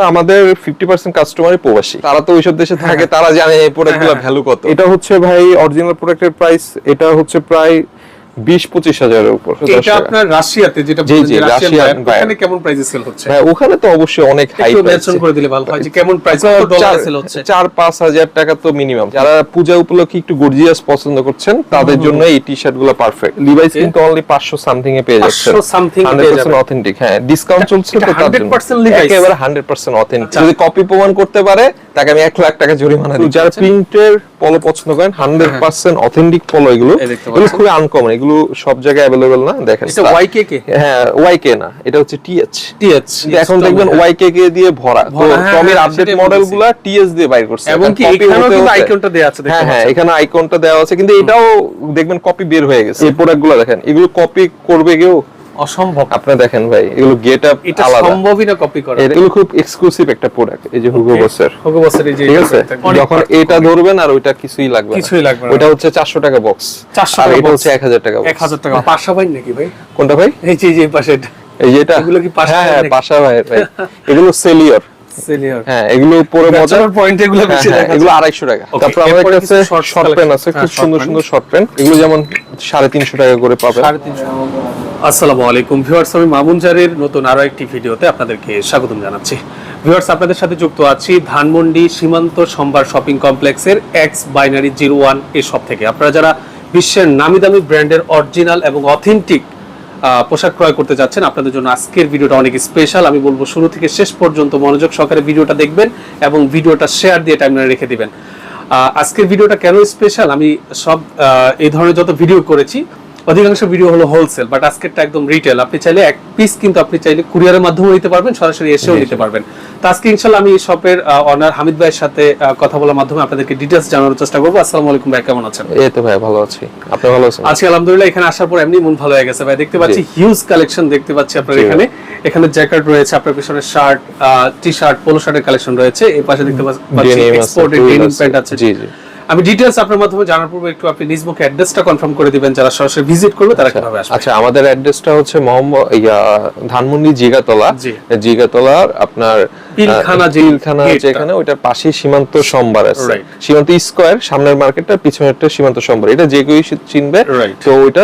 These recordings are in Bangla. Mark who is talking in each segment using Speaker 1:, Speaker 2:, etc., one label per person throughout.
Speaker 1: আমাদের 50% কাস্টমারই প্রবাসী, তারা তো ওইসব দেশে থাকে, তারা জানে এই প্রোডাক্টগুলোর ভ্যালু কত। এটা হচ্ছে ভাই অরিজিনাল প্রোডাক্টের প্রাইস, এটা হচ্ছে প্রায় 20-25 হাজারের উপর।
Speaker 2: এটা আপনার রাশিয়াতে যেটা রাশিয়ান ওখানে কেমন প্রাইসে সেল হচ্ছে?
Speaker 1: হ্যাঁ ওখানে তো অবশ্যই অনেক হাই
Speaker 2: প্রাইস। মেনশন করে দিলে ভালো হয় যে কেমন প্রাইস ডলারে সেল হচ্ছে।
Speaker 1: 4-5 হাজার টাকা তো মিনিমাম। যারা পূজা উপলক্ষে একটু গর্জিয়াস পছন্দ করছেন তাদের জন্য এই টি-শার্ট গুলো পারফেক্ট। লিভাইস কিন্তু অনলি 500 সামথিং এ পেয়ে যাচ্ছেন,
Speaker 2: 500 সামথিং এ পেয়ে যাবেন,
Speaker 1: 100% অথেন্টিক। হ্যাঁ ডিসকাউন্ট চলছে তো তার জন্য
Speaker 2: 100% লিভাইস,
Speaker 1: একেবারে 100% অথেন্টিক। যদি কপি প্রমাণ করতে পারে তাকে আমি 1 লাখ টাকা জরিমানা দিই। যারা প্রিন্টের পলো পছন্দ করেন 100% অথেন্টিক পলো, এগুলো খুবই আনকমন, এগুলো সব জায়গায় अवेलेबल না। দেখেন
Speaker 2: এটা YKK,
Speaker 1: হ্যাঁ YK না, এটা হচ্ছে TH। এখন দেখবেন YKK দিয়ে ভরা। তো টমির আপডেট মডেলগুলো TH দিয়ে বাইর করছে,
Speaker 2: এবং কি এখানেও কিন্তু আইকনটা দেয়া আছে।
Speaker 1: হ্যাঁ এখানে আইকনটা দেওয়া আছে, কিন্তু এটাও দেখবেন কপি বের হয়ে গেছে। এই প্রোডাক্টগুলো দেখেন, এগুলো কপি করবে কেউ?
Speaker 2: অসম্ভব।
Speaker 1: আপনারা দেখেন ভাই, এগুলো গেটআপ
Speaker 2: এটা সম্ভবই না কপি করা।
Speaker 1: এগুলো খুব এক্সক্লুসিভ একটা প্রোডাক্ট। এই যে হুগো বসের এই যে, ঠিক আছে, যখন এটা ধরবেন আর ওইটা কিছুই লাগবে না। ওটা হচ্ছে 400 টাকা বক্স,
Speaker 2: 400
Speaker 1: আর
Speaker 2: টাকা
Speaker 1: এটা হচ্ছে 1000 টাকা বক্স।
Speaker 2: 1000 টাকা পাশা ভাই নাকি ভাই?
Speaker 1: কোনটা ভাই?
Speaker 2: এই যে পাশে এটা,
Speaker 1: এই যে এটা,
Speaker 2: এগুলো কি পাশা?
Speaker 1: হ্যাঁ পাশা ভাই। এগুলো সেলিয়র। হ্যাঁ এগুলো পুরো মজার পয়েন্ট, এগুলো বেশি দেখা, এগুলো 250 টাকা। তারপর আমাদের কাছে শর্ট প্যান্ট আছে, খুব সুন্দর সুন্দর শর্ট প্যান্ট, এগুলো যেমন 350 টাকা করে পাবেন।
Speaker 2: 350। আসসালামু আলাইকুম ভিউয়ার্স, আমি মামুন জারির নতুন আরো একটি ভিডিওতে আপনাদেরকে স্বাগতম জানাচ্ছি। ভিউয়ার্স, আপনাদের সাথে যুক্ত আছি ধানমন্ডি সীমান্ত সম্ভার শপিং কমপ্লেক্সের এক্স বাইনারি 01 এই শপ থেকে। আপনারা যারা বিশ্বের নামি দামি ব্র্যান্ডের অরিজিনাল এবং অথেন্টিক পোশাক ক্রয় করতে যাচ্ছেন, আপনাদের জন্য আজকের ভিডিওটা অনেক স্পেশাল। আমি বলবো শুরু থেকে শেষ পর্যন্ত মনোযোগ সহকারে ভিডিওটা দেখবেন এবং ভিডিওটা শেয়ার দিয়ে টাইমলাইনে রেখে দিবেন। আজকের ভিডিওটা কেন স্পেশাল, আমি সব এই ধরনের যত ভিডিও করেছি অধিকাংশ ভিডিও হলো হোলসেল, বাট আজকেরটা একদম রিটেল। আপনি চাইলে এক পিস কিন্তু আপনি চাইলে কুরিয়ারের মাধ্যমে নিতে পারবেন, সরাসরি এসেও নিতে পারবেন। তো আজকে ইনশাআল্লাহ আমি এই শপের অনার হামিদ ভাইয়ের সাথে কথা বলার মাধ্যমে আপনাদেরকে ডিটেইলস জানানোর চেষ্টা করব। আসসালামু আলাইকুম ভাই, কেমন আছেন?
Speaker 1: এই তো ভাই ভালো আছি, আপনি ভালো আছেন?
Speaker 2: আজকে আলহামদুলিল্লাহ, এখানে আসার পর এমনি মন ভালো হয়ে গেছে ভাই। দেখতে পাচ্ছি হিউজ কালেকশন দেখতে পাচ্ছি আপনার এখানে জ্যাকেট রয়েছে, আপনার পিছনে শার্ট, টি-শার্ট, পোলো শার্টের কালেকশন রয়েছে। এই পাশে দেখতে পাচ্ছি এক্সপোর্টেড ডেনিম প্যান্ট আছে। জি জি, আমি ডিটেইলস আপনার মাধ্যমে জানার পূর্বে একটু আপনি নিজ মুখে অ্যাড্রেসটা কনফার্ম করে দিবেন, যারা সরাসরি ভিজিট করবে তারা কিভাবে আসবে।
Speaker 1: আচ্ছা, আমাদের অ্যাড্রেসটা হচ্ছে ধানমন্ডি জিগাতলার আপনার পিলখানা যেখানে, ওইটার পাশে সীমান্ত সম্ভার আছে। সীমান্ত স্কয়ার সামনের মার্কেটটা, পিছনে একটা সীমান্ত সম্ভার, এটা যে কেউ চিনবে। তো ওইটা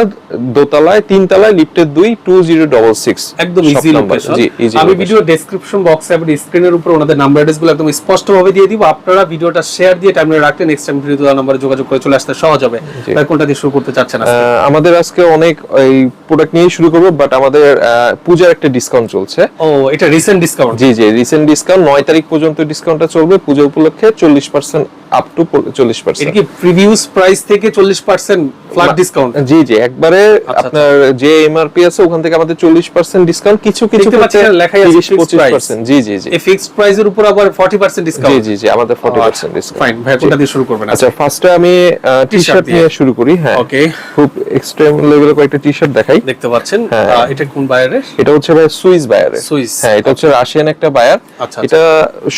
Speaker 1: দোতলায় 3 তলায় লিফটের 2 2066
Speaker 2: একদম ইজি লোকেশন। আমি ভিডিও ডেসক্রিপশন বক্সে এবং স্ক্রিনের উপর ওনাদের নাম্বার অ্যাড্রেসগুলো একদম স্পষ্টভাবে দিয়ে দিব। আপনারা ভিডিওটা শেয়ার দিয়ে টাইমলাইনে রাখলে নেক্সট টাইম ভিডিও দেওয়ার নম্বরে যোগাযোগ করে চলে আসতে সহজ হবে। ভাই কোনটা দিয়ে শুরু করতে চাচ্ছেন আজকে?
Speaker 1: আমাদের আজকে অনেক এই প্রোডাক্ট নিয়ে শুরু করব, বাট আমাদের পূজার একটা ডিসকাউন্ট চলছে।
Speaker 2: ও এটা রিসেন্ট ডিসকাউন্ট?
Speaker 1: জি জি, রিসেন্ট ডিসকাউন্ট 9 তারিখ পর্যন্ত ডিসকাউন্টটা চলবে পূজা উপলক্ষে, 40% আপ টু 40%।
Speaker 2: এটা কি প্রিভিয়াস প্রাইস থেকে 40% ফ্ল্যাট ডিসকাউন্ট?
Speaker 1: জি জি, একবারে আপনার যে এমআরপি আছে ওখান থেকে আমাদের 40% ডিসকাউন্ট, কিছু ক্ষেত্রে
Speaker 2: লেখাই আছে
Speaker 1: 25%। জি জি জি,
Speaker 2: এই ফিক্সড প্রাইসের উপর আবার 40% ডিসকাউন্ট?
Speaker 1: জি জি জি, আমাদের 40% ডিসকাউন্ট।
Speaker 2: ফাইন ভাই, কোনটা দিয়ে শুরু করবেন?
Speaker 1: আচ্ছা, ফার্স্টে আমি টি-শার্ট নিয়ে শুরু করি। হ্যাঁ
Speaker 2: ওকে,
Speaker 1: খুব এক্সট্রিম লেভেলের কয়েকটা টি-শার্ট দেখাই।
Speaker 2: দেখতে পাচ্ছেন এটা কোন বায়ারের?
Speaker 1: এটা হচ্ছে ভাই সুইস বায়ারের।
Speaker 2: সুইস,
Speaker 1: হ্যাঁ এটা হচ্ছে রাশিয়ান একটা বায়ার। এটা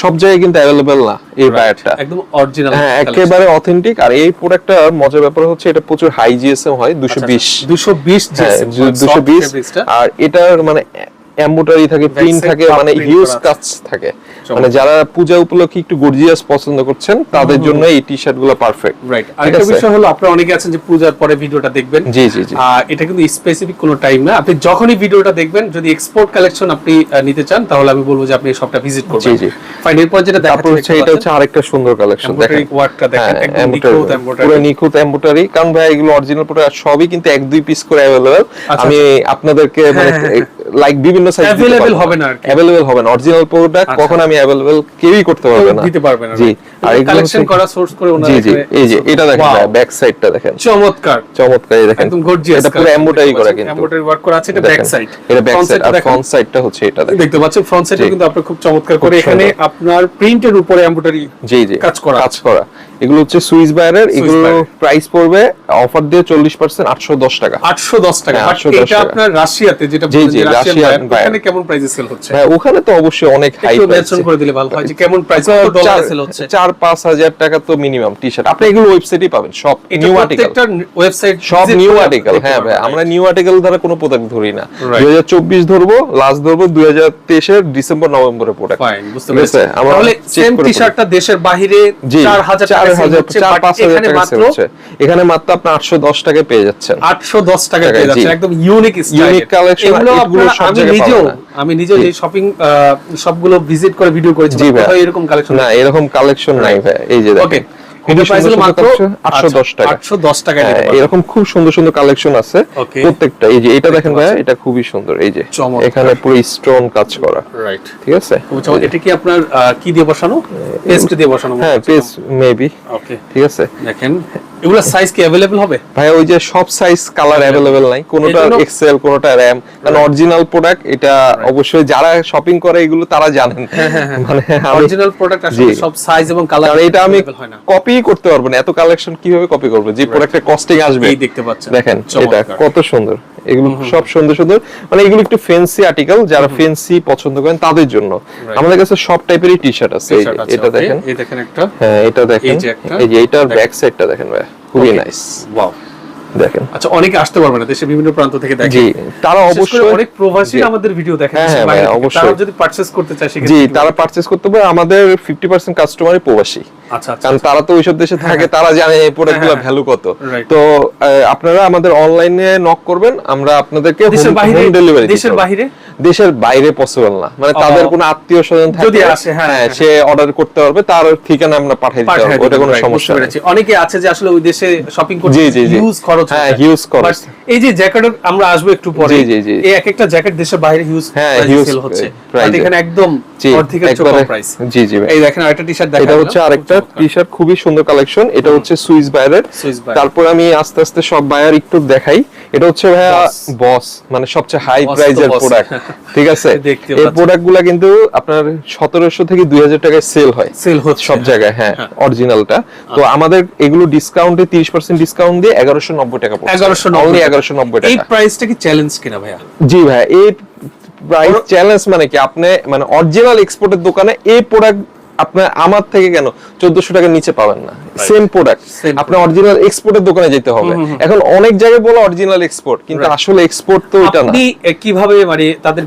Speaker 1: সব জায়গায় কিন্তু अवेलेबल না এই বায়ারটা,
Speaker 2: একদম অরিজিনাল,
Speaker 1: হ্যাঁ একেবারে অথেন্টিক। আর এই প্রোডাক্টটা মজার ব্যাপার হচ্ছে এটা প্রচুর হাই জিএসএম হয়, 220
Speaker 2: জিএসএম,
Speaker 1: 220। আর এটার মানে এমব্রয়ডারি থাকে, প্রিন্ট থাকে, মানে হিউজ কাজ থাকে। মানে যারা পূজা উপলক্ষে একটু গর্জিয়াস পছন্দ করছেন তাদের জন্য এই টি-শার্ট গুলো পারফেক্ট।
Speaker 2: রাইট। আরেকটা বিষয় হলো, আপনারা অনেকে আছেন যে পূজার পরে ভিডিওটা দেখবেন।
Speaker 1: জি জি জি,
Speaker 2: এটা কিন্তু স্পেসিফিক কোনো টাইম না, আপনি যখনই ভিডিওটা দেখবেন। যদি এক্সপোর্ট কালেকশন আপনি নিতে চান তাহলে আমি বলবো যে আপনি এই শপটা ভিজিট করবেন। জি জি, ফাইন। এরপর যেটা দেখাচ্ছি এটা হচ্ছে
Speaker 1: আরেকটা সুন্দর কালেকশন। দেখেন
Speaker 2: ওয়ার্কটা দেখেন, একদম
Speaker 1: পুরো নিখুঁত এমব্রয়ডারি। কারণ ভাই এগুলো অরিজিনাল প্রোডাক্ট, সবই কিন্তু 1-2 পিস করে अवेलेबल। আমি আপনাদেরকে মানে লাইক বিভিন্ন সাইজ
Speaker 2: अवेलेबल হবে না,
Speaker 1: अवेलेबल হবে না। অরিজিনাল প্রোডাক্ট কখন আমি अवेलेबल কেউই করতে পারবে না,
Speaker 2: দিতে পারবে না।
Speaker 1: জি,
Speaker 2: আর কালেকশন করা সোর্স করে ওনারা।
Speaker 1: জি জি, এই যে এটা দেখেন, ব্যাক সাইডটা দেখেন,
Speaker 2: চমৎকার
Speaker 1: চমৎকার। এই দেখেন
Speaker 2: একদম গর্জিয়াস,
Speaker 1: এটা পুরো এমব্রয়ডারি করা, কিন্তু
Speaker 2: এমব্রয়ডারি ওয়ার্ক করা আছে। এটা ব্যাক সাইড,
Speaker 1: এটা ব্যাক সাইড। আর ফ্রন্ট সাইডটা হচ্ছে এটা
Speaker 2: দেখতে পাচ্ছেন। ফ্রন্ট সাইডে কিন্তু আপনি খুব চমৎকার করে এখানে আপনার প্রিন্টের উপরে এমব্রয়ডারি
Speaker 1: জি জি কাজ করা। এগুলো হচ্ছে সুইস বায়ারের। এগুলো প্রাইস পড়বে অফার দিয়ে 40% 810 টাকা।
Speaker 2: 810 টাকা। এটা আপনার রাশিয়াতে যেটা রাশিয়ান ওখানে কেমন প্রাইসে সেল হচ্ছে?
Speaker 1: হ্যাঁ ওখানে তো অবশ্যই অনেক হাই প্রাইস।
Speaker 2: মেনশন করে দিলে ভালো হয় যে কেমন প্রাইস ডলারে সেল হচ্ছে।
Speaker 1: 4-5 হাজার টাকা তো মিনিমাম টি শার্ট আপনি এগুলো ওয়েবসাইটেই পাবেন, সব নিউ আর্টিকেল,
Speaker 2: প্রত্যেকটা ওয়েবসাইট
Speaker 1: সব নিউ আর্টিকেল। হ্যাঁ ভাই, আমরা নিউ আর্টিকেল দ্বারা কোনো প্রোডাক্ট ধরি না। 2024 ধরবো, লাস্ট ধরবো 2023 এর ডিসেম্বর নভেম্বরের প্রোডাক্ট।
Speaker 2: ফাইন, বুঝতে পেরেছি। তাহলে সেম টি শার্টটা দেশের বাইরে 4000 টাকা সেল হচ্ছে, বাট এখানে মাত্র
Speaker 1: আপনি 810 টাকায় পেয়ে যাচ্ছেন।
Speaker 2: 810 টাকায় পেয়ে যাচ্ছেন, একদম ইউনিক স্টাইল,
Speaker 1: ইউনিক কালেকশন।
Speaker 2: এগুলো সব জায়গায় পাবেন না। আমি নিজে যে শপিং সবগুলো ভিজিট করে ভিডিও করেছি, কোথাও এরকম কালেকশন
Speaker 1: না, এরকম কালেকশন নাই ভাই। এই যে দেখেন,
Speaker 2: এটা প্রাইস মাত্র
Speaker 1: 810 টাকা।
Speaker 2: 810 টাকা নিতে পারবেন।
Speaker 1: এরকম খুব সুন্দর সুন্দর কালেকশন আছে প্রত্যেকটা। এই যে এটা দেখেন ভাই, এটা খুবই সুন্দর। এই যে এখানে পুরো স্টোন কাজ করা, রাইট, ঠিক আছে।
Speaker 2: এটা কি আপনার কি দিয়ে বসানো? পেস্ট দিয়ে বসানো?
Speaker 1: হ্যাঁ, পেস্ট মেবি।
Speaker 2: ওকে,
Speaker 1: ঠিক আছে।
Speaker 2: দেখেন এগুলা সাইজ কি अवेलेबल হবে
Speaker 1: ভাই? ওই যে সব সাইজ কালার अवेलेबल নাই, কোনটা এক্সেল, কোনটা র‍্যাম, কারণ অরিজিনাল প্রোডাক্ট এটা অবশ্যই যারা শপিং করে এগুলো তারা জানেন। মানে
Speaker 2: অরিজিনাল প্রোডাক্ট আসলে সব সাইজ এবং কালার
Speaker 1: এটা আমি কপি করতে পারবো না, এত কালেকশন কিভাবে কপি করব? যে প্রোডাক্টের কস্টিং আসবে,
Speaker 2: এই দেখতে পাচ্ছেন,
Speaker 1: দেখেন এটা কত সুন্দর। এগুলো সব সুন্দর সুন্দর, মানে এগুলো একটু ফ্যান্সি আর্টিকেল, যারা ফ্যান্সি পছন্দ করেন তাদের জন্য। আমাদের কাছে সব টাইপেরই টি-শার্ট আছে। এটা দেখেন,
Speaker 2: এই দেখেন একটা,
Speaker 1: হ্যাঁ এটা দেখেন, এই যে এটার ব্যাক সাইডটা দেখেন ভাই, খুবই নাইস।
Speaker 2: ওয়াও,
Speaker 1: দেখেন।
Speaker 2: আচ্ছা, অনেকে আসতে পারবে না, দেশের বিভিন্ন প্রান্ত থেকে দেখেন।
Speaker 1: জি, তারা অবশ্যই
Speaker 2: অনেক প্রবাসী আমাদের ভিডিও দেখেন, তারা যদি পারচেজ করতে চায় সেক্ষেত্রে
Speaker 1: জি, তারা পারচেজ করতে পারে। আমাদের 50% কাস্টমারই প্রবাসী।
Speaker 2: আচ্ছা,
Speaker 1: কারণ তারা তো ওইসব দেশে থাকে, তারা জানে এই প্রোডাক্টগুলোর ভ্যালু কত। তো আপনারা আমাদের অনলাইনে নক করবেন, আমরা আপনাদেরকে হোম ডেলিভারি। দেশের বাইরে পসিবল না, মানে তাদের কোনো আত্মীয়-স্বজন থাকে
Speaker 2: যদি আসে, হ্যাঁ,
Speaker 1: সে অর্ডার করতে পারবে, তার ঠিকানা আমরা পাঠিয়ে দিতে পারবো, ওটা কোনো সমস্যা নেই।
Speaker 2: অনেকে আছে যে আসলে ওই দেশে শপিং করতে হিউজ খরচ,
Speaker 1: হ্যাঁ হিউজ খরচ।
Speaker 2: এই যে জ্যাকেট আমরা আসবো একটু পরে, এই এক একটা জ্যাকেট দেশের বাইরে হিউজ সেল হচ্ছে, আর এখানে একদম অর্ধেকের কম প্রাইস।
Speaker 1: জি জি,
Speaker 2: এই দেখেন আরেকটা টি-শার্ট দেখেন,
Speaker 1: এটা হচ্ছে আরেকটা টি-শার্ট, খুবই সুন্দর কালেকশন। এটা হচ্ছে সুইস বায়ারের। তারপর আমি আস্তে আস্তে সব বায়ার একটু দেখাই। এটা হচ্ছে ভাইয়া বস, মানে সবচেয়ে হাই প্রাইজের প্রোডাক্ট, ঠিক আছে। এই প্রোডাক্টগুলো কিন্তু আপনার 1700 থেকে 2000 টাকায় সেল হচ্ছে সব জায়গায়, হ্যাঁ, অরিজিনালটা। তো আমাদের এগুলো ডিসকাউন্টে 30% ডিসকাউন্ট দিয়ে 1190 টাকা পড়ছে। 1190 টাকা।
Speaker 2: এই প্রাইসটা কি চ্যালেঞ্জ কিনা ভাইয়া?
Speaker 1: জি ভাইয়া, এই প্রাইস চ্যালেঞ্জ মানে কি, আপনি মানে অরিজিনাল এক্সপোর্টের দোকানে এই প্রোডাক্ট আপনার আমার থেকে কেন 1400 টাকার নিচে পাবেন না। সেম প্রোডাক্ট আপনি অরিজিনাল এক্সপোর্টের দোকানে যেতে হবে। এখন অনেক জায়গায় বলে অরিজিনাল এক্সপোর্ট, কিন্তু আসলে এক্সপোর্ট তো এটা না।
Speaker 2: আপনি কিভাবে মানে তাদের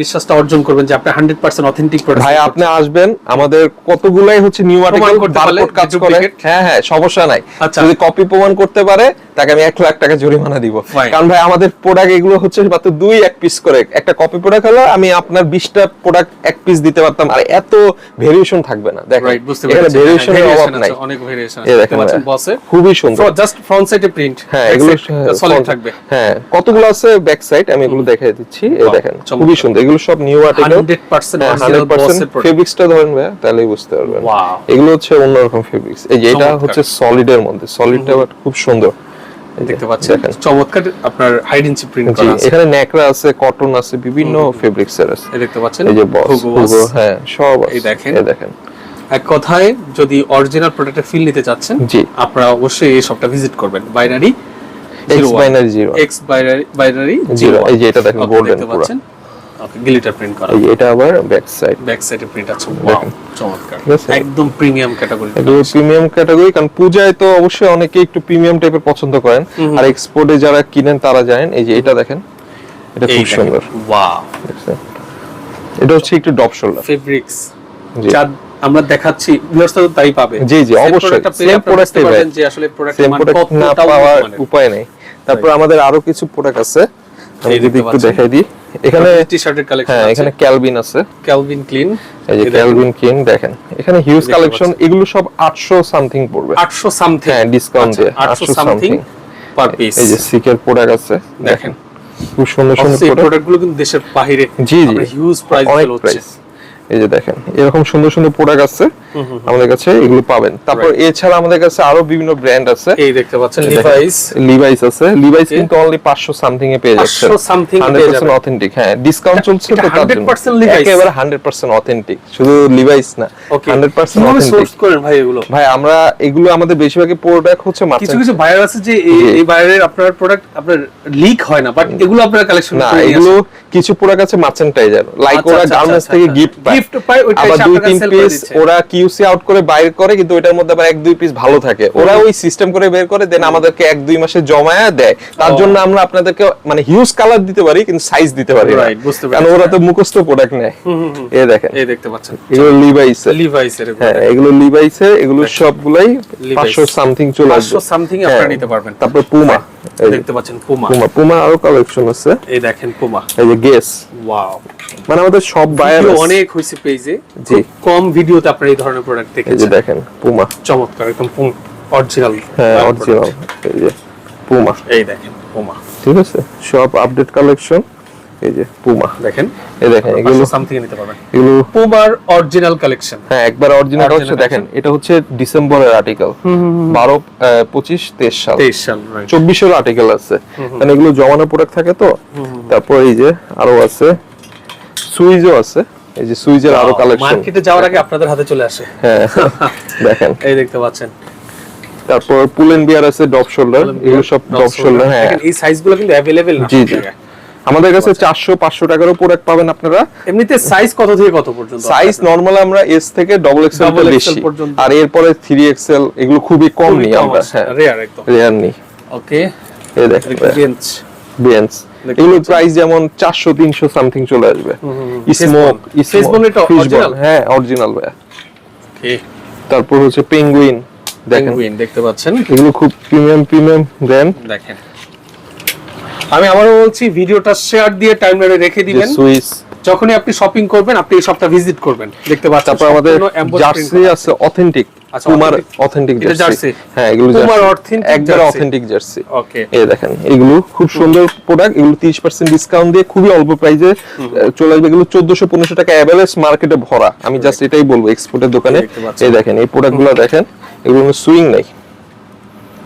Speaker 2: বিশ্বাসটা অর্জন করবেন যে আপনি 100% অথেন্টিক প্রোডাক্ট?
Speaker 1: ভাই আপনি আসবেন, আমাদের কতগুলাই হচ্ছে নিউ আর্টিকেল বারকোড কাজ করে, হ্যাঁ হ্যাঁ, সমস্যা নাই। যদি কপি প্রমাণ করতে পারে তাকে আমি 1 লাখ টাকা জরিমানা দিব। কারণ ভাই আমাদের প্রোডাক্ট এগুলো হচ্ছে মাত্র 2-1 পিস করে। একটা কপি প্রোডাক্ট হলো আমি আপনার 20টা প্রোডাক্ট 1 পিস দিতে পারতাম, আর এত ভেরিয়েশন থাকবে না। দেখেন এখানে ভেরিয়েশনের অভাব নাই,
Speaker 2: অনেক ভেরিয়েশন আছে, দেখতে পাচ্ছেন বসে,
Speaker 1: খুবই সুন্দর।
Speaker 2: জাস্ট ফ্রন্ট সাইডে প্রিন্ট,
Speaker 1: হ্যাঁ এগুলো
Speaker 2: সলিড থাকবে।
Speaker 1: হ্যাঁ, কতগুলো আছে ব্যাক সাইড, আমি এগুলো দেখাই দিচ্ছি। এই দেখেন, খুবই সুন্দর। এগুলো সব নিউ আর্টিকেল,
Speaker 2: 100% অরিজিনাল বসের প্রোডাক্ট।
Speaker 1: ফেব্রিক্সটা ধরেন ভাই, তাহলেই বুঝতে পারবেন। এগুলো হচ্ছে অন্যরকম ফেব্রিক্স। এই যে এটা হচ্ছে সলিডের মধ্যে, সলিডটা খুব সুন্দর
Speaker 2: দেখতে পাচ্ছেন, চমৎকার আপনার হাইড ইঞ্চি প্রিন্ট করা আছে।
Speaker 1: এখানে নেকড়া আছে, কটন আছে, বিভিন্ন ফেব্রিক্সের আছে।
Speaker 2: এই দেখতে পাচ্ছেন,
Speaker 1: এই যে বস, হ্যাঁ সব
Speaker 2: এই দেখেন,
Speaker 1: এই দেখেন।
Speaker 2: এক কথায় যদি অরিজিনাল প্রোডাক্টের ফিল নিতে চাচ্ছেন, আপনারা অবশ্যই এই শপটা ভিজিট করবেন। Binary X binary 0।
Speaker 1: এই যে এটা দেখেন, গোল্ডেন পুরো,
Speaker 2: ওকে, গ্লিটার প্রিন্ট করা।
Speaker 1: এই এটা আবার ব্যাক সাইডে
Speaker 2: প্রিন্ট আছে। ওয়াও, চমৎকার, একদম প্রিমিয়াম ক্যাটাগরি।
Speaker 1: এগুলো প্রিমিয়াম ক্যাটাগরি, কারণ পূজায় তো অবশ্যই অনেকে একটু প্রিমিয়াম টাইপের পছন্দ করেন, আর এক্সপোর্টে যারা কিনেন তারা জানেন। এই যে এটা দেখেন, এটা খুব সুন্দর।
Speaker 2: ওয়াও,
Speaker 1: এটা হচ্ছে একটু ডপ শোল্ডার
Speaker 2: ফেব্রিক্স, যা আমরা দেখাচ্ছি ভিউয়ার্স তো তাই পাবে।
Speaker 1: জি জি, অবশ্যই সেম প্রোডাক্ট পাবেন,
Speaker 2: যে আসলে প্রোডাক্টের মান
Speaker 1: কতটা পাওয়ার উপায় নেই। তারপর আমাদের আরো কিছু প্রোডাক্ট আছে, আমি যদি একটু দেখাই দিই। এখানে
Speaker 2: টি-শার্টের কালেকশন আছে,
Speaker 1: হ্যাঁ এখানে ক্যালভিন আছে,
Speaker 2: ক্যালভিন ক্লিন।
Speaker 1: এই যে ক্যালভিন ক্লিন দেখেন, এখানে হিউজ কালেকশন। এগুলো সব 800 সামথিং পড়বে,
Speaker 2: 800 সামথিং,
Speaker 1: হ্যাঁ ডিসকাউন্ট দিয়ে
Speaker 2: 800 সামথিং পার পিস।
Speaker 1: এই যে সিকের প্রোডাক্ট আছে, দেখেন খুব সুন্দর সুন্দর
Speaker 2: প্রোডাক্টগুলো কিন্তু দেশের বাইরে
Speaker 1: জি জি
Speaker 2: হিউজ প্রাইস সেল হচ্ছে।
Speaker 1: এই যে দেখেন, এরকম সুন্দর সুন্দর প্রোডাক্ট আছে আমাদের কাছে, এগুলো পাবেন। তারপর এছাড়া আমাদের কাছে আরো বিভিন্ন ব্র্যান্ড আছে।
Speaker 2: এই দেখতে পাচ্ছেন
Speaker 1: লিভাইস আছে, লিভাইস কিন্তু অনলি 500 সামথিং এ পেয়ে যাচ্ছেন,
Speaker 2: 500 সামথিং
Speaker 1: 100% অথেন্টিক। হ্যাঁ ডিসকাউন্ট চলছে তো, তার জন্য
Speaker 2: 100% লিভাইস,
Speaker 1: একেবারে 100% অথেন্টিক, শুধু লিভাইস না, 100% অথেন্টিক।
Speaker 2: সোর্স করেন ভাই এগুলো? ভাই
Speaker 1: আমরা এগুলো আমাদের বেশিরভাগই প্রোডাক্ট হচ্ছে মাত্র
Speaker 2: কিছু কিছু বায়ার আছে যে এই বায়ারের আপনার প্রোডাক্ট আপনার লিক হয় না, বাট এগুলো আপনারা কালেকশন
Speaker 1: না, এগুলো কিছু প্রোডাক্ট আছে মার্চেন্টাইজার, লাইক ওরা গার্মেন্টস থেকে গিফট পায়,
Speaker 2: গিফট পায় ওইটা
Speaker 1: আবার
Speaker 2: এসে
Speaker 1: দুই
Speaker 2: আপনার
Speaker 1: তিন
Speaker 2: সেল করে
Speaker 1: পিস
Speaker 2: দিচ্ছে।
Speaker 1: ওরা কিউসি আউট করে বাইর করে, কিন্তু ওটার মধ্যে আবার এক দুই পিস ভালো থাকে, ওরা ওই সিস্টেম করে বের করে দেন আমাদেরকে 1-2 মাসে জমায়া দেয়। তার জন্য আমরা আপনাদেরকে মানে হিউজ কালার দিতে পারি কিন্তু সাইজ দিতে পারি না,
Speaker 2: রাইট, বুঝতে
Speaker 1: কারণ
Speaker 2: পেরেছি।
Speaker 1: ওরা তো মুখস্থ প্রোডাক্ট নেয়। এই দেখেন,
Speaker 2: এই দেখতে পাচ্ছেন
Speaker 1: এগুলো লিভাইসের,
Speaker 2: লিভাইসের
Speaker 1: হ্যাঁ এগুলো লিভাইসের, এগুলো সবগুলাই
Speaker 2: Levi's
Speaker 1: 500 সামথিং চলে আসবে।
Speaker 2: 500 সামথিং আপনারা নিতে পারবেন।
Speaker 1: তারপর পুমা,
Speaker 2: দেখতে পাচ্ছেন পুমা,
Speaker 1: পুমা আরো কালেকশন আছে।
Speaker 2: এই দেখেন পুমা,
Speaker 1: এই যে গেস,
Speaker 2: ওয়াও,
Speaker 1: মানে আমাদের সব বায়ার
Speaker 2: অনেক হইছে পেজে,
Speaker 1: জি
Speaker 2: কম ভিডিওতে আপনারা এই ধরনের প্রোডাক্ট
Speaker 1: এই যে
Speaker 2: দেখেছেন।
Speaker 1: দেখেন পুমা,
Speaker 2: চমৎকার, একদম অরিজিনাল,
Speaker 1: হ্যাঁ অরিজিনাল, এই যে পুমা,
Speaker 2: এই দেখেন পুমা,
Speaker 1: ঠিক আছে সব আপডেট কালেকশন। এই যে পুমা
Speaker 2: দেখেন,
Speaker 1: এই দেখেন, এগুলো
Speaker 2: সামথিং নিতে পারবেন,
Speaker 1: এগুলো
Speaker 2: পুমার অরিজিনাল কালেকশন।
Speaker 1: হ্যাঁ একবার অরিজিনাল হচ্ছে। দেখেন এটা হচ্ছে ডিসেম্বরের আর্টিকেল, 12, 25, 23 সাল,
Speaker 2: 23 সাল, রাইট,
Speaker 1: 24 এর আর্টিকেল আছে, কারণ এগুলো জমানো প্রোডাক্ট থাকে তো। তারপর এই যে আরো আছে, সুইজও আছে, এই যে সুইজের আরো কালেকশন
Speaker 2: মার্কেটে যাওয়ার আগে আপনাদের হাতে চলে আসে।
Speaker 1: হ্যাঁ দেখেন,
Speaker 2: এই দেখতে পাচ্ছেন,
Speaker 1: তারপর পুলেন বিয়ার আছে, ডপ শোল্ডার, এগুলো সব ডপ শোল্ডার। হ্যাঁ
Speaker 2: দেখেন এই সাইজগুলো কিন্তু अवेलेबल না।
Speaker 1: জি জি, আমাদের কাছে 400-500 টাকারও প্রোডাক্ট পাবেন আপনারা।
Speaker 2: এমনিতে সাইজ কত থেকে কত পর্যন্ত?
Speaker 1: সাইজ নরমাল আমরা এস থেকে ডবল এক্সেল
Speaker 2: Double XL
Speaker 1: বেশি,
Speaker 2: পর্যন্ত।
Speaker 1: আর এরপরে 3XL এগুলো খুবই কম নিই আমরা, হ্যাঁ
Speaker 2: রেয়ার একদম,
Speaker 1: রেয়ার নিই।
Speaker 2: ওকে,
Speaker 1: এই দেখেন
Speaker 2: রেঞ্জ
Speaker 1: বেঞ্চ, এগুলো প্রাইস যেমন 400-300 সামথিং চলে আসবে। স্মোক,
Speaker 2: ফেসবুক এটা অরিজিনাল,
Speaker 1: হ্যাঁ অরিজিনাল ভাই।
Speaker 2: ওকে,
Speaker 1: তারপর হচ্ছে পেঙ্গুইন, দেখেন
Speaker 2: পেঙ্গুইন দেখতে পাচ্ছেন,
Speaker 1: এগুলো খুব প্রিমিয়াম ব্র্যান্ড।
Speaker 2: দেখেন আমি আবারও বলছি, ভিডিওটা শেয়ার দিয়ে টাইমলাইনে রেখে দিবেন,
Speaker 1: সুইস,
Speaker 2: যখনই আপনি শপিং করবেন আপনি এই শপটা ভিজিট করবেন, দেখতে পাচ্ছেন।
Speaker 1: তারপর আমাদের জার্সি আছে অথেন্টিক,
Speaker 2: আচ্ছা,
Speaker 1: পুমার
Speaker 2: authentic।
Speaker 1: অথেন্টিক
Speaker 2: এটা
Speaker 1: জার্সি,
Speaker 2: জার্সি?
Speaker 1: হ্যাঁ এগুলো
Speaker 2: পুমার
Speaker 1: জার্সি,
Speaker 2: authentic
Speaker 1: একবার
Speaker 2: জার্সি।
Speaker 1: Authentic jersey.
Speaker 2: ওকে,
Speaker 1: এই দেখেন এগুলো খুব সুন্দর প্রোডাক্ট, এগুলো 30% ডিসকাউন্ট দিয়ে খুবই অল্প প্রাইসে চলে আসবে। এগুলো 1400-1500 টাকা এভারেজ মার্কেটে ভরা, আমি জাস্ট এটাই বলবো এক্সপোর্টের দোকানে।
Speaker 2: দেখতে পাচ্ছেন।
Speaker 1: এই দেখেন এই প্রোডাক্টগুলো দেখেন, এগুলো সুইং নাই,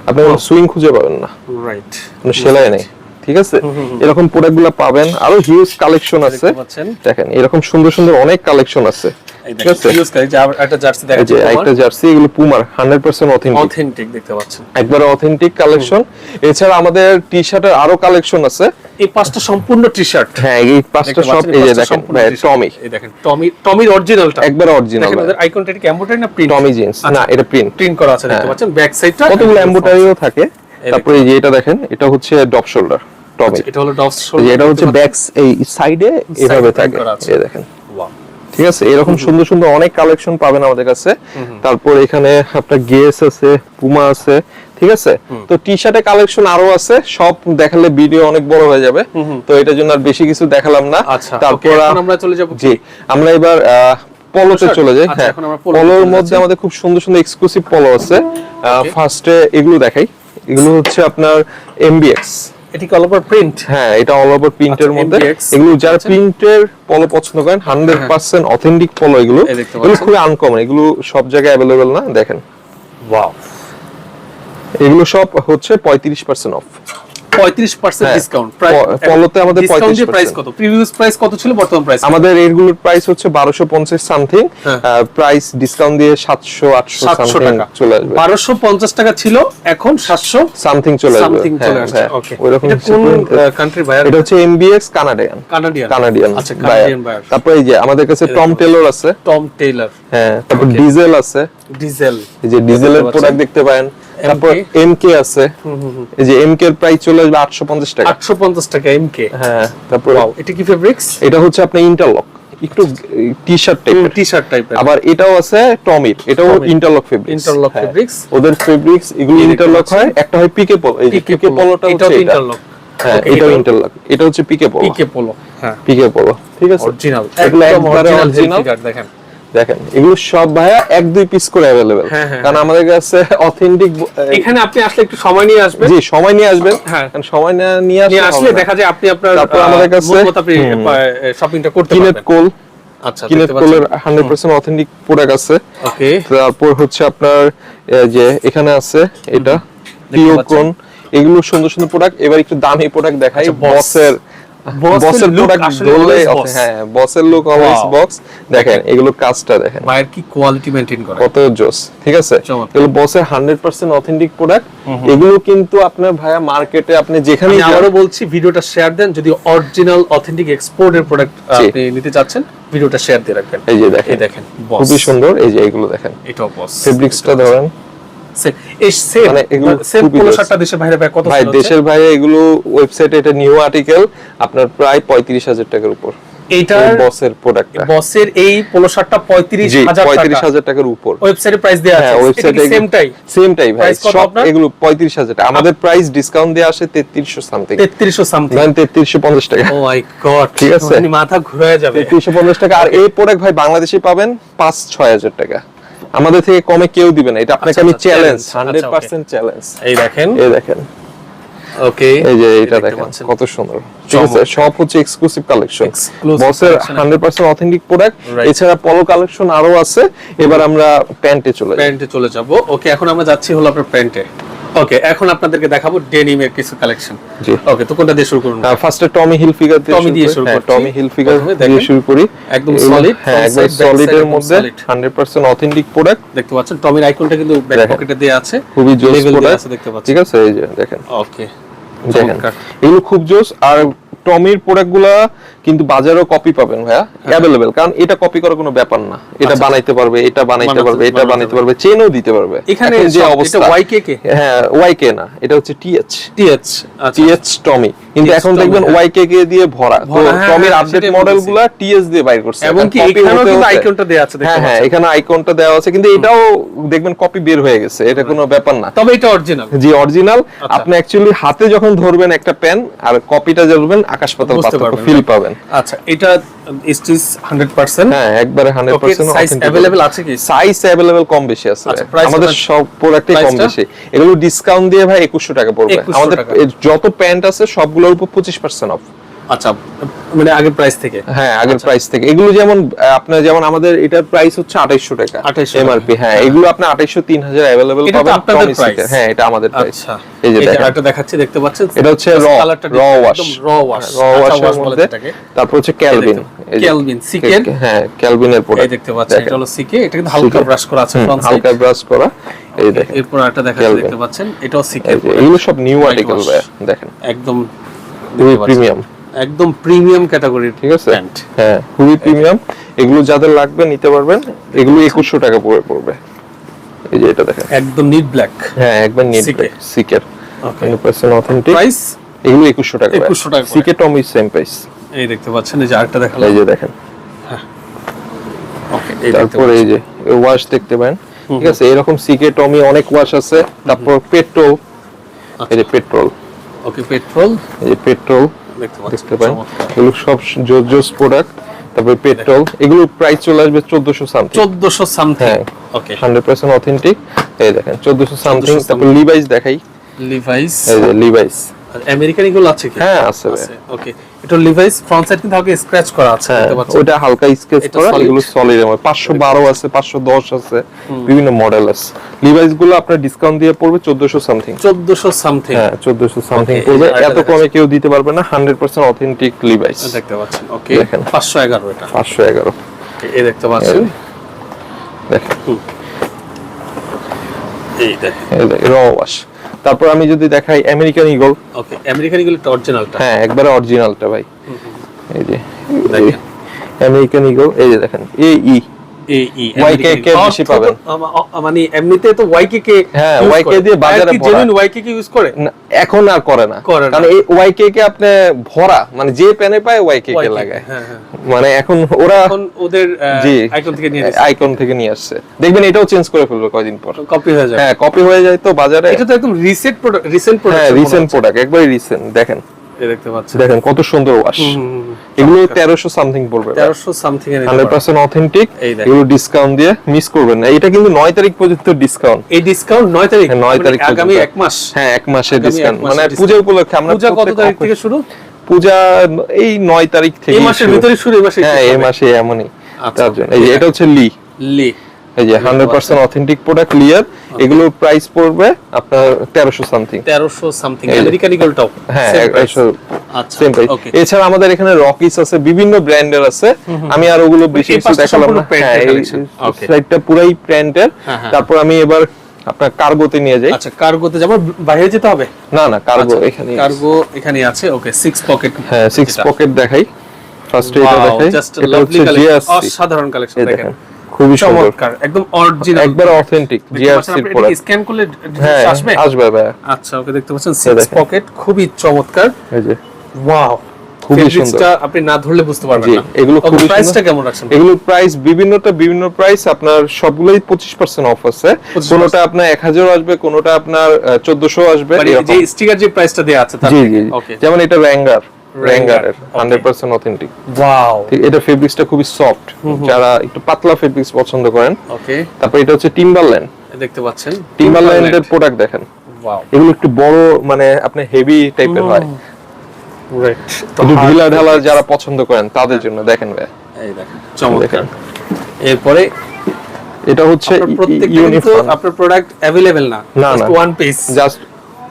Speaker 1: আপনি সুইং খুঁজে পাবেন না,
Speaker 2: রাইট,
Speaker 1: কোনো সেলাই নেই, ঠিক আছে। এরকম প্রোডাক্টগুলো পাবেন, আরো হিউজ কালেকশন আছে।
Speaker 2: দেখতে পাচ্ছেন,
Speaker 1: দেখেন এরকম সুন্দর অনেক কালেকশন আছে,
Speaker 2: এই
Speaker 1: ঠিক
Speaker 2: দেখেন
Speaker 1: আছে।
Speaker 2: ইউজ করে যে একটা জার্সি
Speaker 1: এই
Speaker 2: দেখেন,
Speaker 1: যে একটা জার্সি, এগুলো পুমার 100% অথেন্টিক,
Speaker 2: অথেন্টিক দেখতে পাচ্ছেন,
Speaker 1: একবারে অথেন্টিক কালেকশন। এছাড়া আমাদের টি শার্টের আরো কালেকশন আছে।
Speaker 2: এই পাঁচটা সম্পূর্ণ টি-শার্ট,
Speaker 1: হ্যাঁ এই পাঁচটা সব, এই যে দেখেন টমি,
Speaker 2: এই দেখেন টমির অরিজিনালটা,
Speaker 1: একবারে অরিজিনাল,
Speaker 2: দেখেন ওদের আইকনটা কি এমব্রয়ডারি না প্রিন্ট?
Speaker 1: টমি জিন্স, না এটা প্রিন্ট
Speaker 2: করা আছে, দেখতে পাচ্ছেন ব্যাক সাইডটা
Speaker 1: কতগুলো এমব্রয়ডারিও থাকে। তারপরে এই যে এটা দেখেন, এটা হচ্ছে ডপ শোল্ডার টমি,
Speaker 2: এটা হলো ডফ
Speaker 1: এই যে
Speaker 2: শোল্ডার,
Speaker 1: এটা হচ্ছে ব্যাক এই সাইডে এভাবে
Speaker 2: print
Speaker 1: থাকে,
Speaker 2: করা আছে।
Speaker 1: এই দেখেন,
Speaker 2: ওয়াও,
Speaker 1: ঠিক আছে। এরকম সুন্দর অনেক কালেকশন পাবেন আমাদের কাছে। তারপর এখানে আপনার গেস আছে, পুমা আছে, ঠিক আছে। তো টি শার্টের কালেকশন আরো আছে, সব দেখালে ভিডিও অনেক বড় হয়ে যাবে, তো এটার জন্য আর বেশি কিছু দেখালাম না।
Speaker 2: আচ্ছা,
Speaker 1: তারপর
Speaker 2: এখন আমরা চলে যাব,
Speaker 1: জি আমরা এবার পলোতে চলে যাই।
Speaker 2: আচ্ছা,
Speaker 1: হ্যাঁ
Speaker 2: এখন আমরা polo
Speaker 1: পলোর
Speaker 2: চলে
Speaker 1: মধ্যে
Speaker 2: যাচ্ছি।
Speaker 1: আমাদের খুব সুন্দর এক্সক্লুসিভ পলো আছে। ফার্স্টে এগুলো দেখাই, এগুলো হচ্ছে আপনার MBX,
Speaker 2: এটি কি অল ওভার প্রিন্ট?
Speaker 1: হ্যাঁ এটা অল ওভার প্রিন্টের
Speaker 2: আচ্ছা,
Speaker 1: মধ্যে।
Speaker 2: MBX
Speaker 1: এগুলো যারা
Speaker 2: আচ্ছা।
Speaker 1: প্রিন্টের পলো পছন্দ করেন 100% অথেন্টিক পলো, এগুলো
Speaker 2: এই দেখতে
Speaker 1: এগুলো
Speaker 2: পাচ্ছেন।
Speaker 1: খুবই আনকমন, এগুলো সব জায়গায় अवेलेबल না। দেখেন
Speaker 2: ওয়াও,
Speaker 1: এগুলো সব হচ্ছে 35% অফ,
Speaker 2: 35%
Speaker 1: হ্যাঁ,
Speaker 2: ডিসকাউন্ট।
Speaker 1: পলোতে আমাদের 35%
Speaker 2: প্রাইস কত? প্রিভিয়াস প্রাইস কত ছিল, বর্তমান প্রাইস?
Speaker 1: আমাদের এগুলোর প্রাইস হচ্ছে 1250 সামথিং,
Speaker 2: হ্যাঁ।
Speaker 1: প্রাইস ডিসকাউন্ট দিয়ে 700-800
Speaker 2: 700
Speaker 1: সামথিং
Speaker 2: টাকা
Speaker 1: চলে আসবে,
Speaker 2: 1250 টাকা ছিল, এখন 700
Speaker 1: সামথিং চলে আসবে,
Speaker 2: সামথিং চলে
Speaker 1: হ্যাঁ,
Speaker 2: আসছে।
Speaker 1: হ্যাঁ,
Speaker 2: ওকে,
Speaker 1: ওইরকম
Speaker 2: এটা কোন
Speaker 1: different-
Speaker 2: কান্ট্রি বায়ার?
Speaker 1: এটা হচ্ছে MBX কানাডিয়ান,
Speaker 2: কানাডিয়ান, আচ্ছা কানাডিয়ান বায়ার।
Speaker 1: তারপর এই যে আমাদের কাছে টম টেলর আছে,
Speaker 2: টম টেইলর,
Speaker 1: হ্যাঁ তারপর ডিজেল আছে,
Speaker 2: ডিজেল,
Speaker 1: এই যে ডিজেলের
Speaker 2: দেখতে
Speaker 1: প্রোডাক্ট দেখতে পারেন। তারপর MK আছে, এই যে MK এর প্রাইস চলে আসবে 850 টাকা,
Speaker 2: 850 টাকা এমকে।
Speaker 1: হ্যাঁ। তারপর
Speaker 2: ওয়াও, এটা কি ফেব্রিক্স?
Speaker 1: এটা হচ্ছে আপনার ইন্টারলক, একটু টি শার্ট টাইপের,
Speaker 2: টি-শার্ট টাইপের।
Speaker 1: আবার এটাও আছে টমির, এটাও
Speaker 2: টমির।
Speaker 1: ইন্টারলক ফেব্রিক্স,
Speaker 2: ইন্টারলক ফেব্রিক্স,
Speaker 1: ওদের ফেব্রিক্স এগুলো
Speaker 2: এই দেখতে
Speaker 1: ইন্টারলক
Speaker 2: পাচ্ছেন।
Speaker 1: হয়। একটা হয় পিকে পলো, এই যে পিকে পলোটা
Speaker 2: এটাও
Speaker 1: হচ্ছে এটা,
Speaker 2: ইন্টারলক,
Speaker 1: হ্যাঁ এটাও ইন্টারলক, এটা হচ্ছে পিকে পলো,
Speaker 2: পিকে পোলো, হ্যাঁ
Speaker 1: পিকে পলো, ঠিক আছে।
Speaker 2: অরিজিনাল,
Speaker 1: এগুলো
Speaker 2: একদম
Speaker 1: একবারে
Speaker 2: অরিজিনাল
Speaker 1: original।
Speaker 2: ফিগার দেখেন।
Speaker 1: দেখেন এগুলো সব ভাইয়া 1-2 পিস করে अवेलेबल,
Speaker 2: হ্যাঁ, হ্যাঁ,
Speaker 1: কারণ আমাদের কাছে অথেন্টিক।
Speaker 2: এখানে আপনি আসলে একটু সময় নিয়ে আসবেন,
Speaker 1: জি সময় নিয়ে আসবেন,
Speaker 2: হ্যাঁ।
Speaker 1: কারণ সময় নিয়ে
Speaker 2: নিয়ে আসলে
Speaker 1: হবে না।
Speaker 2: দেখা যায় আপনি আপনার
Speaker 1: তারপর আমাদের কাছে
Speaker 2: মন মতো আপনি শপিংটা করতে
Speaker 1: কিনেট
Speaker 2: পারবেন।
Speaker 1: কোল,
Speaker 2: আচ্ছা,
Speaker 1: কিনেট
Speaker 2: দেখতে পাচ্ছেন।
Speaker 1: কোলের 100% অথেন্টিক প্রোডাক্ট আছে।
Speaker 2: ওকে,
Speaker 1: তারপর হচ্ছে আপনার যে এখানে আছে এটা
Speaker 2: দেখতে
Speaker 1: পিওকন, এগুলো সুন্দর প্রোডাক্ট। এবার একটু দামি প্রোডাক্ট দেখাই,
Speaker 2: আচ্ছা, Boss।
Speaker 1: বসের বসের প্রোডাক্ট ধরলে হ্যাঁ বসের লুক অলওয়েজ বক্স দেখেন এগুলো কাজটা দেখেন
Speaker 2: ভাইয়ের কি কোয়ালিটি মেইনটেইন করে
Speaker 1: কত জোস ঠিক আছে এগুলো বসের 100% অথেন্টিক প্রোডাক্ট এগুলো কিন্তু আপনার ভাইয়া মার্কেটে আপনি যেখানেই
Speaker 2: আমি আবারও বলছি ভিডিওটা শেয়ার দেন যদি অরিজিনাল অথেন্টিক এক্সপোর্টের প্রোডাক্ট আপনি নিতে চাচ্ছেন ভিডিওটা শেয়ার দিয়ে রাখবেন
Speaker 1: এই যে দেখেন খুবই সুন্দর এই যে এগুলো দেখেন
Speaker 2: এটাও বস
Speaker 1: ফেব্রিক্সটা ধরেন
Speaker 2: দেশের বাইরে কত
Speaker 1: ভাই দেশের বাইরে এগুলো ওয়েবসাইটে এটা নিউ আর্টিকেল আপনার প্রায় 35,000 টাকার উপর
Speaker 2: এইটার
Speaker 1: বসের প্রোডাক্টটা
Speaker 2: বসের এই পোলো শার্টটা
Speaker 1: 35,000 টাকার উপর
Speaker 2: ওয়েবসাইটে প্রাইস দেয়া আছে
Speaker 1: ওয়েবসাইটে
Speaker 2: সেম টাই
Speaker 1: ভাই সব এগুলো 35,000 টাকা আমাদের প্রাইস ডিসকাউন্ট দেয়া আসে 3300 সামথিং
Speaker 2: 3300 সামথিং
Speaker 1: মানে 3350 টাকা
Speaker 2: ও মাই গড
Speaker 1: ঠিক আছে
Speaker 2: মানে মাথা ঘুরে যাবে
Speaker 1: 3350 টাকা আর এই প্রোডাক্ট ভাই বাংলাদেশে পাবেন 5-6,000 টাকা আমাদের থেকে কমে কেউ দিবে না এটা আপনাকে আমি চ্যালেঞ্জ 100% চ্যালেঞ্জ
Speaker 2: এই দেখেন ওকে
Speaker 1: এই যে এটা দেখেন কত সুন্দর ঠিক আছে সব হচ্ছে এক্সক্লুসিভ কালেকশন বসের 100% অথেন্টিক প্রোডাক্ট এছাড়া পলো কালেকশন আরো আছে এবার আমরা প্যান্টে চলে
Speaker 2: যাব ওকে এখন আমরা যাচ্ছি হলো আপনার প্যান্টে ওকে এখন আপনাদেরকে দেখাবো ডেনিমের কিছু কালেকশন ওকে তো কোনটা দিয়ে শুরু করব
Speaker 1: ফার্স্টে টমি হিলফিগার দিয়ে শুরু করি টমি হিলফিগার দিয়ে শুরু করি
Speaker 2: একদম সলিড
Speaker 1: হ্যাঁ একদম সলিড এর মধ্যে 100% অথেন্টিক প্রোডাক্ট
Speaker 2: দেখতে পাচ্ছেন টমির আইকনটা কিন্তু ব্যাক পকেটে দেয়া আছে
Speaker 1: খুবই জোস প্রোডাক্ট
Speaker 2: দেখতে পাচ্ছেন
Speaker 1: ঠিক আছে এই যে দেখেন
Speaker 2: ওকে
Speaker 1: দেখেন এগুলো খুব জোস আর টমির প্রোডাক্টগুলা কিন্তু বাজারেও কপি পাবেন ভাইয়া अवेलेबल কারণ এটা কপি করার কোনো ব্যাপার না এটা বানাইতে পারবে এটা বানাইতে পারবে এটা বানাইতে পারবে চেনও দিতে পারবে
Speaker 2: এখানে যে অবস্থা এটা YKK
Speaker 1: হ্যাঁ YK না এটা হচ্ছে TH
Speaker 2: TH
Speaker 1: টমি কিন্তু এখন দেখবেন YKK দিয়ে ভরা তো টমির আপডেট মডেলগুলা TH দিয়ে বাইর করছে
Speaker 2: এবং কি এখানেও কিন্তু আইকনটা দেয়া আছে দেখতে
Speaker 1: হ্যাঁ এখানে আইকনটা দেওয়া আছে কিন্তু এটাও দেখবেন কপি বের হয়ে গেছে এটা কোনো ব্যাপার না
Speaker 2: তবে এটা অরিজিনাল
Speaker 1: জি অরিজিনাল আপনি অ্যাকচুয়ালি হাতে যখন ধরবেন একটা পেন আর কপিটা ধরবেন আকাশ পাতাল পার্থক্য ফিল পাবেন
Speaker 2: আচ্ছা এটা স্টিচ 100%
Speaker 1: হ্যাঁ একবারে 100%
Speaker 2: সাইজ अवेलेबल আছে কি
Speaker 1: সাইজ अवेलेबल কম বেশি আছে আমাদের সব প্রোডাক্টে কম বেশি এগুলো ডিসকাউন্ট দিয়ে ভাই 2100 টাকা পড়বে আমাদের যত প্যান্ট আছে সবগুলোর উপর 25% অফ
Speaker 2: আচ্ছা মানে আগের প্রাইস থেকে
Speaker 1: হ্যাঁ আগের প্রাইস থেকে এগুলো যেমন আপনার যেমন আমাদের এটার প্রাইস হচ্ছে 2800 টাকা এমআরপি হ্যাঁ এগুলো আপনি 2800 3000 अवेलेबल পাবেন
Speaker 2: আপনাদের প্রাইস
Speaker 1: হ্যাঁ এটা আমাদের প্রাইস
Speaker 2: আচ্ছা
Speaker 1: এই যে দেখেন
Speaker 2: এটা দেখাচ্ছি দেখতে পাচ্ছেন
Speaker 1: এটা হচ্ছে র ওয়াশের মধ্যে তারপর হচ্ছে ক্যালভিন
Speaker 2: সিকে
Speaker 1: হ্যাঁ ক্যালভিনের প্রোডাক্ট
Speaker 2: এই দেখতে পাচ্ছেন এটা হলো সিকে এটা কিন্তু হালকা ব্রাশ করা আছে ফ্রন্ট সাইড
Speaker 1: হালকা ব্রাশ করা এই দেখেন
Speaker 2: এরপর একটা দেখাচ্ছি দেখতে পাচ্ছেন এটাও সিকে
Speaker 1: এগুলো সব নিউ আর্টিকেল দেখেন
Speaker 2: একদম
Speaker 1: প্রিমিয়াম
Speaker 2: একদম প্রিমিয়াম ক্যাটাগরির
Speaker 1: ঠিক আছে হ্যাঁ খুবই প্রিমিয়াম এগুলো যাদের লাগবে নিতে পারবেন এগুলো 2100 টাকা পড়বে এই যে এটা দেখেন
Speaker 2: একদম নিট ব্ল্যাক
Speaker 1: হ্যাঁ একবার নিট ব্ল্যাক সিকের 100% অথেন্টিক
Speaker 2: প্রাইস
Speaker 1: এগুলো 2100 টাকা
Speaker 2: 2100 টাকা
Speaker 1: সিকে টমি সেম প্রাইস
Speaker 2: এই দেখতে পাচ্ছেন এই যে আরেকটা দেখালাম
Speaker 1: এই যে দেখেন
Speaker 2: হ্যাঁ ওকে এই
Speaker 1: তারপর এই যে ওয়াশ দেখতে পারেন ঠিক আছে এরকম সিকে টমি অনেক ওয়াশ আছে তারপর পেট্রোল এই যে পেট্রোল
Speaker 2: ওকে পেট্রোল
Speaker 1: এই যে পেট্রোল দেখতে পারেন এগুলো সব জোস প্রোডাক্ট তারপর পেট্রোল এগুলো প্রাইস চলে আসবে 1400 সামথিং
Speaker 2: ওকে
Speaker 1: 100% অথেন্টিক এই দেখেন 1400 সামথিং তারপর লিভাইস দেখাই
Speaker 2: লিভাইস
Speaker 1: এই যে লিভাইস
Speaker 2: আমেরিকান এগুলো আছে কি
Speaker 1: হ্যাঁ আছে
Speaker 2: ওকে এটা লিভাইস ফ্রন্ট সাইড কিন্তু হালকা স্ক্র্যাচ করা আছে দেখতে পাচ্ছেন
Speaker 1: ওটা হালকা স্কেচ করা এগুলো সলিড এর মধ্যে 512 আছে 510 আছে বিভিন্ন মডেল আছে লিভাইস গুলো আপনার ডিসকাউন্ট দিয়ে পড়বে 1400 সামথিং
Speaker 2: 1400 সামথিং
Speaker 1: হ্যাঁ 1400 সামথিং পড়বে এত কমে কেউ দিতে পারবে না 100% অথেন্টিক লিভাইস
Speaker 2: দেখতে পাচ্ছেন ওকে 511 এটা
Speaker 1: 511
Speaker 2: এই দেখতে পাচ্ছেন
Speaker 1: দেখেন
Speaker 2: এই দেখেন
Speaker 1: র ওয়াশ তারপর আমি যদি দেখাই আমেরিকান ইগল
Speaker 2: ওকে আমেরিকান ইগল এটা অরিজিনালটা
Speaker 1: হ্যাঁ একবারে অরিজিনালটা ভাই এই যে দেখেন আমেরিকান ইগল এই যে দেখেন এই YKK বেশি পাবেন
Speaker 2: মানে এমনিতে তো YKK
Speaker 1: হ্যাঁ YKK দিয়ে বাজারে ভরা
Speaker 2: জেনুইন YKK ইউজ করে
Speaker 1: এখন আর করে না কারণ এই YKK আপনি ভরা মানে যে পেনে পায় YKK লাগায় মানে এখন ওরা
Speaker 2: এখন ওদের আইকন থেকে নিয়ে আসছে
Speaker 1: দেখবেন এটাও চেঞ্জ করে ফেলবে কয়েকদিন পর
Speaker 2: কপি হয়ে যায়
Speaker 1: হ্যাঁ কপি হয়ে যায় তো বাজারে
Speaker 2: এটা তো একদম রিসেন্ট প্রোডাক্ট
Speaker 1: হ্যাঁ রিসেন্ট প্রোডাক্ট একবারে রিসেন্ট দেখেন
Speaker 2: দেখতে পাচ্ছেন
Speaker 1: দেখেন কত সুন্দর ওয়াশ এগুলো 1300 সামথিং পড়বে
Speaker 2: 1300 সামথিং এর
Speaker 1: 100% অথেন্টিক এগুলো ডিসকাউন্ট দিয়ে মিস করবেন না এটা কিন্তু 9 তারিখ পর্যন্ত ডিসকাউন্ট
Speaker 2: এই ডিসকাউন্ট 9 তারিখ
Speaker 1: 9 তারিখ
Speaker 2: আগামী এক মাস
Speaker 1: হ্যাঁ এক মাসের ডিসকাউন্ট মানে পূজা উপলক্ষে আমরা
Speaker 2: পূজা কত তারিখ থেকে শুরু
Speaker 1: পূজা এই 9 তারিখ থেকে
Speaker 2: এই মাসের ভিতরে শুরু এই মাসে
Speaker 1: হ্যাঁ এই মাসে এমনই তার জন্য এই যে এটা হচ্ছে লি এই যে 100% অথেন্টিক প্রোডাক্ট লিয়ার এগুলোর প্রাইস পড়বে আপনার 1300 সামথিং
Speaker 2: 1300 সামথিং আমেরিকান ইগলটাও
Speaker 1: হ্যাঁ
Speaker 2: আচ্ছা,
Speaker 1: সেম প্রাইস।
Speaker 2: okay.
Speaker 1: এছাড়া আমাদের এখানে রকিস আছে, বিভিন্ন ব্র্যান্ডের আছে, আমি আর ওগুলো বেশি
Speaker 2: এই
Speaker 1: কিছু
Speaker 2: পাশটা
Speaker 1: দেখালাম
Speaker 2: সম্পূর্ণ
Speaker 1: না।
Speaker 2: brand
Speaker 1: হ্যাঁ,
Speaker 2: এর
Speaker 1: এই
Speaker 2: collection, okay.
Speaker 1: সাইডটা পুরাই ব্র্যান্ডের।
Speaker 2: হ্যাঁ।
Speaker 1: তারপর আমি এবার আপনার কার্গোতে নিয়ে যাই।
Speaker 2: আচ্ছা, কার্গোতে যাব, বাইরে যেতে হবে?
Speaker 1: না কার্গো এখানে,
Speaker 2: কার্গো এখানে আছে। ওকে, 6 পকেট।
Speaker 1: হ্যাঁ 6 পকেট দেখাই। ফার্স্টে এটা দেখাই, এটা হচ্ছে জিআরসি,
Speaker 2: অসাধারণ কালেকশন দেখেন,
Speaker 1: খুবই সুন্দর,
Speaker 2: চমৎকার, একদম অরিজিনাল,
Speaker 1: একবার অথেন্টিক জিআরসি এর প্রোডাক্ট।
Speaker 2: স্ক্যান করলে
Speaker 1: হ্যাঁ
Speaker 2: আসবে
Speaker 1: আসবে ভাই।
Speaker 2: আচ্ছা, ওকে, দেখতে পাচ্ছেন 6 পকেট, খুবই চমৎকার।
Speaker 1: এই যে
Speaker 2: ওয়াও,
Speaker 1: খুবই সুন্দর,
Speaker 2: আপনি না ধরলে বুঝতে পারবেন না।
Speaker 1: এগুলো খুবই সুন্দর।
Speaker 2: প্রাইসটা কেমন রাখছেন?
Speaker 1: এগুলোর প্রাইস বিভিন্ন প্রাইস, আপনার সবগুলোই 25% অফ আছে। কোনটা আপনার 1000 আসবে, কোনটা আপনার 1400 আসবে,
Speaker 2: মানে যে স্টিকার যে প্রাইসটা দেয়া আছে তার
Speaker 1: জি
Speaker 2: থেকে।
Speaker 1: জি,
Speaker 2: ওকে,
Speaker 1: যেমন এটা র্যাঙ্গার এর
Speaker 2: okay.
Speaker 1: 100% অথেন্টিক।
Speaker 2: ওয়াও,
Speaker 1: ঠিক, এটা ফেব্রিক্সটা খুবই সফট, যারা একটু পাতলা ফেব্রিক্স পছন্দ করেন।
Speaker 2: ওকে,
Speaker 1: তারপর এটা হচ্ছে টিম্বারল্যান্ড,
Speaker 2: দেখতে পাচ্ছেন
Speaker 1: টিম্বারল্যান্ডের প্রোডাক্ট দেখেন।
Speaker 2: ওয়াও,
Speaker 1: এগুলো একটু বড়, মানে আপনি হেভি টাইপের হয়,
Speaker 2: রাইট,
Speaker 1: একটু ঢিলা ঢালা যারা পছন্দ করেন তাদের জন্য। দেখেন ভাই,
Speaker 2: এই দেখেন চমৎকার। এরপরে
Speaker 1: এটা হচ্ছে
Speaker 2: আপনার প্রত্যেকটা
Speaker 1: ইউনিফর্ম,
Speaker 2: আপনার প্রোডাক্ট अवेलेबल না,
Speaker 1: না
Speaker 2: one piece,
Speaker 1: just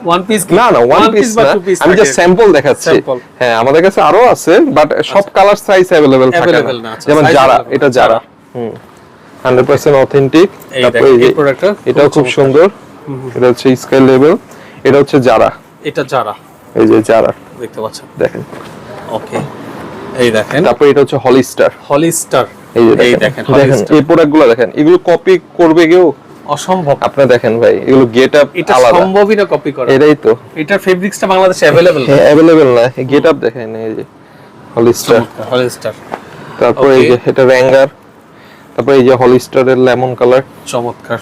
Speaker 2: one piece,
Speaker 1: না ওয়ান পিস না, আমি জাস্ট স্যাম্পল দেখাচ্ছি।
Speaker 2: Sample।
Speaker 1: হ্যাঁ, আমাদের কাছে আরো আছে, বাট সব কালার সাইজ अवेलेबल থাকে
Speaker 2: Available
Speaker 1: না।
Speaker 2: না, আচ্ছা,
Speaker 1: যেমন
Speaker 2: size
Speaker 1: যারা,
Speaker 2: available
Speaker 1: এটা
Speaker 2: না,
Speaker 1: যারা 100% অথেন্টিক।
Speaker 2: এই
Speaker 1: তারপর
Speaker 2: দেখেন,
Speaker 1: এই যে
Speaker 2: এই প্রোডাক্টটা
Speaker 1: এটাও খুব সুন্দর, এটা হচ্ছে স্কাই লেভেল, এটা হচ্ছে যারা,
Speaker 2: এটা যারা,
Speaker 1: এই যে যারা
Speaker 2: দেখতে পাচ্ছেন।
Speaker 1: দেখেন।
Speaker 2: ওকে, এই দেখেন,
Speaker 1: তারপর এটা হচ্ছে হলিস্টার,
Speaker 2: হলিস্টার,
Speaker 1: এই যে
Speaker 2: এই
Speaker 1: দেখেন,
Speaker 2: দেখেন
Speaker 1: দেখেন
Speaker 2: হলিস্টার,
Speaker 1: এই প্রোডাক্টগুলো দেখেন, এগুলো কপি করবে কেউ?
Speaker 2: অসম্ভব।
Speaker 1: আপনি দেখেন ভাই, এগুলো গেটআপ
Speaker 2: এটা
Speaker 1: আলাদা,
Speaker 2: সম্ভবই না কপি করা।
Speaker 1: এটাই তো,
Speaker 2: এটার ফেব্রিক্সটা বাংলাদেশে अवेलेबल না,
Speaker 1: হ্যাঁ अवेलेबल না, গেটআপ দেখেন, এই যে হলিস্টার।
Speaker 2: হলিস্টার,
Speaker 1: তারপর এই যে এটা র্যাঙ্গার, তারপর এই যে হলিস্টারের লেমন কালার,
Speaker 2: চমৎকার।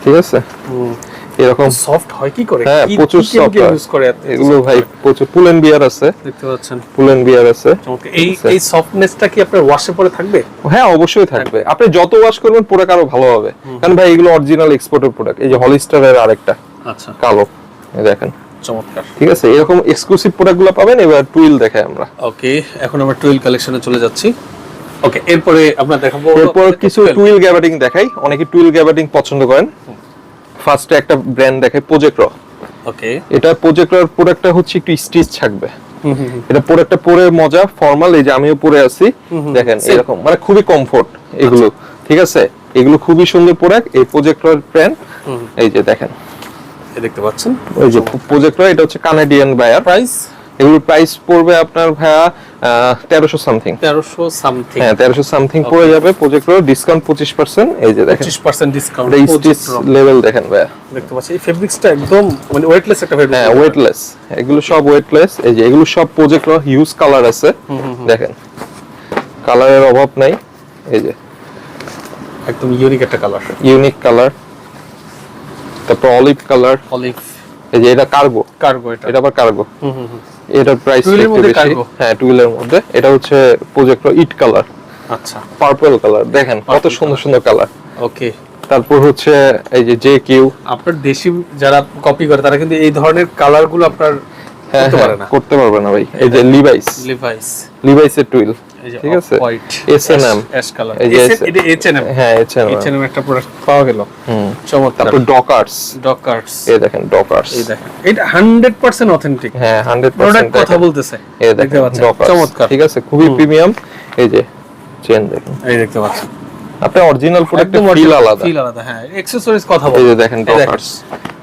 Speaker 1: ঠিক আছে, এরকম
Speaker 2: সফট হয় কি করে?
Speaker 1: হ্যাঁ
Speaker 2: কি
Speaker 1: প্রচুর সফট
Speaker 2: ইউজ করে
Speaker 1: এগুলো ভাই, প্রচুর পুলেন বিয়ার আছে,
Speaker 2: দেখতে পাচ্ছেন,
Speaker 1: পুলেন বিয়ার আছে।
Speaker 2: চমৎকার। এই সফটনেসটা কি আপনার ওয়াশে পরে থাকবে?
Speaker 1: হ্যাঁ অবশ্যই থাকবে, আপনি যত ওয়াশ করবেন প্রোডাক্ট আরো ভালো হবে, কারণ ভাই এগুলো অরিজিনাল এক্সপোর্টের প্রোডাক্ট। এই যে হলিস্টারের আরেকটা
Speaker 2: আচ্ছা,
Speaker 1: কালো, এই দেখেন,
Speaker 2: চমৎকার।
Speaker 1: ঠিক আছে, এরকম এক্সক্লুসিভ প্রোডাক্টগুলো পাবেন। এবার টুইল দেখাই আমরা।
Speaker 2: ওকে, এখন আমরা টুইল কালেকশনে চলে যাচ্ছি। ওকে, এরপরে আমরা দেখাবো,
Speaker 1: এরপর কিছু টুইল গ্যাবার্ডিং দেখাই, অনেকে টুইল গ্যাবার্ডিং পছন্দ করেন। ফার্স্টে একটা ব্র্যান্ড দেখাই, প্রজেক্টর।
Speaker 2: ওকে,
Speaker 1: এটা প্রজেক্টর প্রোডাক্টটা হচ্ছে একটু স্টিচ থাকবে, এটা প্রোডাক্টটা পরে মজা, ফর্মাল, এই যে আমিও পরে আছি, দেখেন এরকম, মানে খুবই কমফোর্ট এগুলো। ঠিক আছে, এগুলো খুবই সুন্দর প্রোডাক্ট, এই প্রজেক্টর ব্র্যান্ড, এই যে দেখেন,
Speaker 2: এই দেখতে পাচ্ছেন,
Speaker 1: ওই যে প্রজেক্টর, এটা হচ্ছে কানাডিয়ান বায়ার।
Speaker 2: প্রাইস,
Speaker 1: এগুলোর প্রাইস পড়বে আপনার ভাইয়া 1300 সামথিং।
Speaker 2: 1300 সামথিং,
Speaker 1: হ্যাঁ 1300 সামথিং পড়ে যাবে। প্রজেক্টর ডিসকাউন্ট 25%, এই যে দেখেন
Speaker 2: 25% ডিসকাউন্ট।
Speaker 1: এই স্টিচ লেভেল দেখেন ভাইয়া,
Speaker 2: দেখতে পাচ্ছেন এই ফেব্রিক্সটা একদম মানে ওয়েটলেস একটা ফেব্রিক।
Speaker 1: হ্যাঁ ওয়েটলেস, এগুলো সব ওয়েটলেস। এই যে এগুলো সব প্রজেক্টর হিউজ কালার আছে, দেখেন কালারের অভাব নাই, এই যে
Speaker 2: একদম ইউনিক একটা কালার,
Speaker 1: ইউনিক কালার। তারপর অলিভ কালার,
Speaker 2: অলিভ,
Speaker 1: এই যে এটা কার্গো,
Speaker 2: কার্গো,
Speaker 1: এটা আবার কার্গো। এটার প্রাইস
Speaker 2: টুইলের
Speaker 1: একটু
Speaker 2: মধ্যে
Speaker 1: বেশি,
Speaker 2: কার্গো।
Speaker 1: হ্যাঁ টুইলের মধ্যে। এটা হচ্ছে প্রজেক্টর ইট কালার,
Speaker 2: আচ্ছা,
Speaker 1: পার্পল কালার, দেখেন কত সুন্দর সুন্দর কালার।
Speaker 2: ওকে,
Speaker 1: তারপর হচ্ছে এই যে জে কিউ,
Speaker 2: আপনার দেশি যারা কপি করে তারা কিন্তু এই ধরনের কালারগুলো আপনার
Speaker 1: হ্যাঁ
Speaker 2: করতে পারে না,
Speaker 1: করতে পারবে না ভাই। এই যে লিভাইস,
Speaker 2: লিভাইস
Speaker 1: এর টুইল,
Speaker 2: এই যে
Speaker 1: ঠিক আছে,
Speaker 2: হোয়াইট
Speaker 1: এসএনএম,
Speaker 2: অ্যাশ কালার,
Speaker 1: এই যে
Speaker 2: এটা এইচএনএম,
Speaker 1: হ্যাঁ এসএনএম,
Speaker 2: এইচএনএম একটা প্রোডাক্ট পাওয়া গেল, চমৎকার।
Speaker 1: তারপর ডকার্স,
Speaker 2: ডকার্স,
Speaker 1: এই দেখেন ডকার্স,
Speaker 2: এই দেখেন এটা 100% অথেন্টিক,
Speaker 1: হ্যাঁ 100%
Speaker 2: প্রোডাক্ট কথা বলতেছে,
Speaker 1: এই
Speaker 2: দেখতে
Speaker 1: দেখেন
Speaker 2: পাচ্ছেন,
Speaker 1: ডকার্স,
Speaker 2: চমৎকার,
Speaker 1: ঠিক আছে, খুবই প্রিমিয়াম। এই যে চেন দেখেন,
Speaker 2: এই দেখতে পাচ্ছেন,
Speaker 1: আপনি অরিজিনাল প্রোডাক্টের
Speaker 2: একদম
Speaker 1: ফিল আলাদা,
Speaker 2: ফিল আলাদা। হ্যাঁ, অ্যাকসেসরিজ কথা
Speaker 1: এই
Speaker 2: বল,
Speaker 1: যে দেখেন ডকার্স,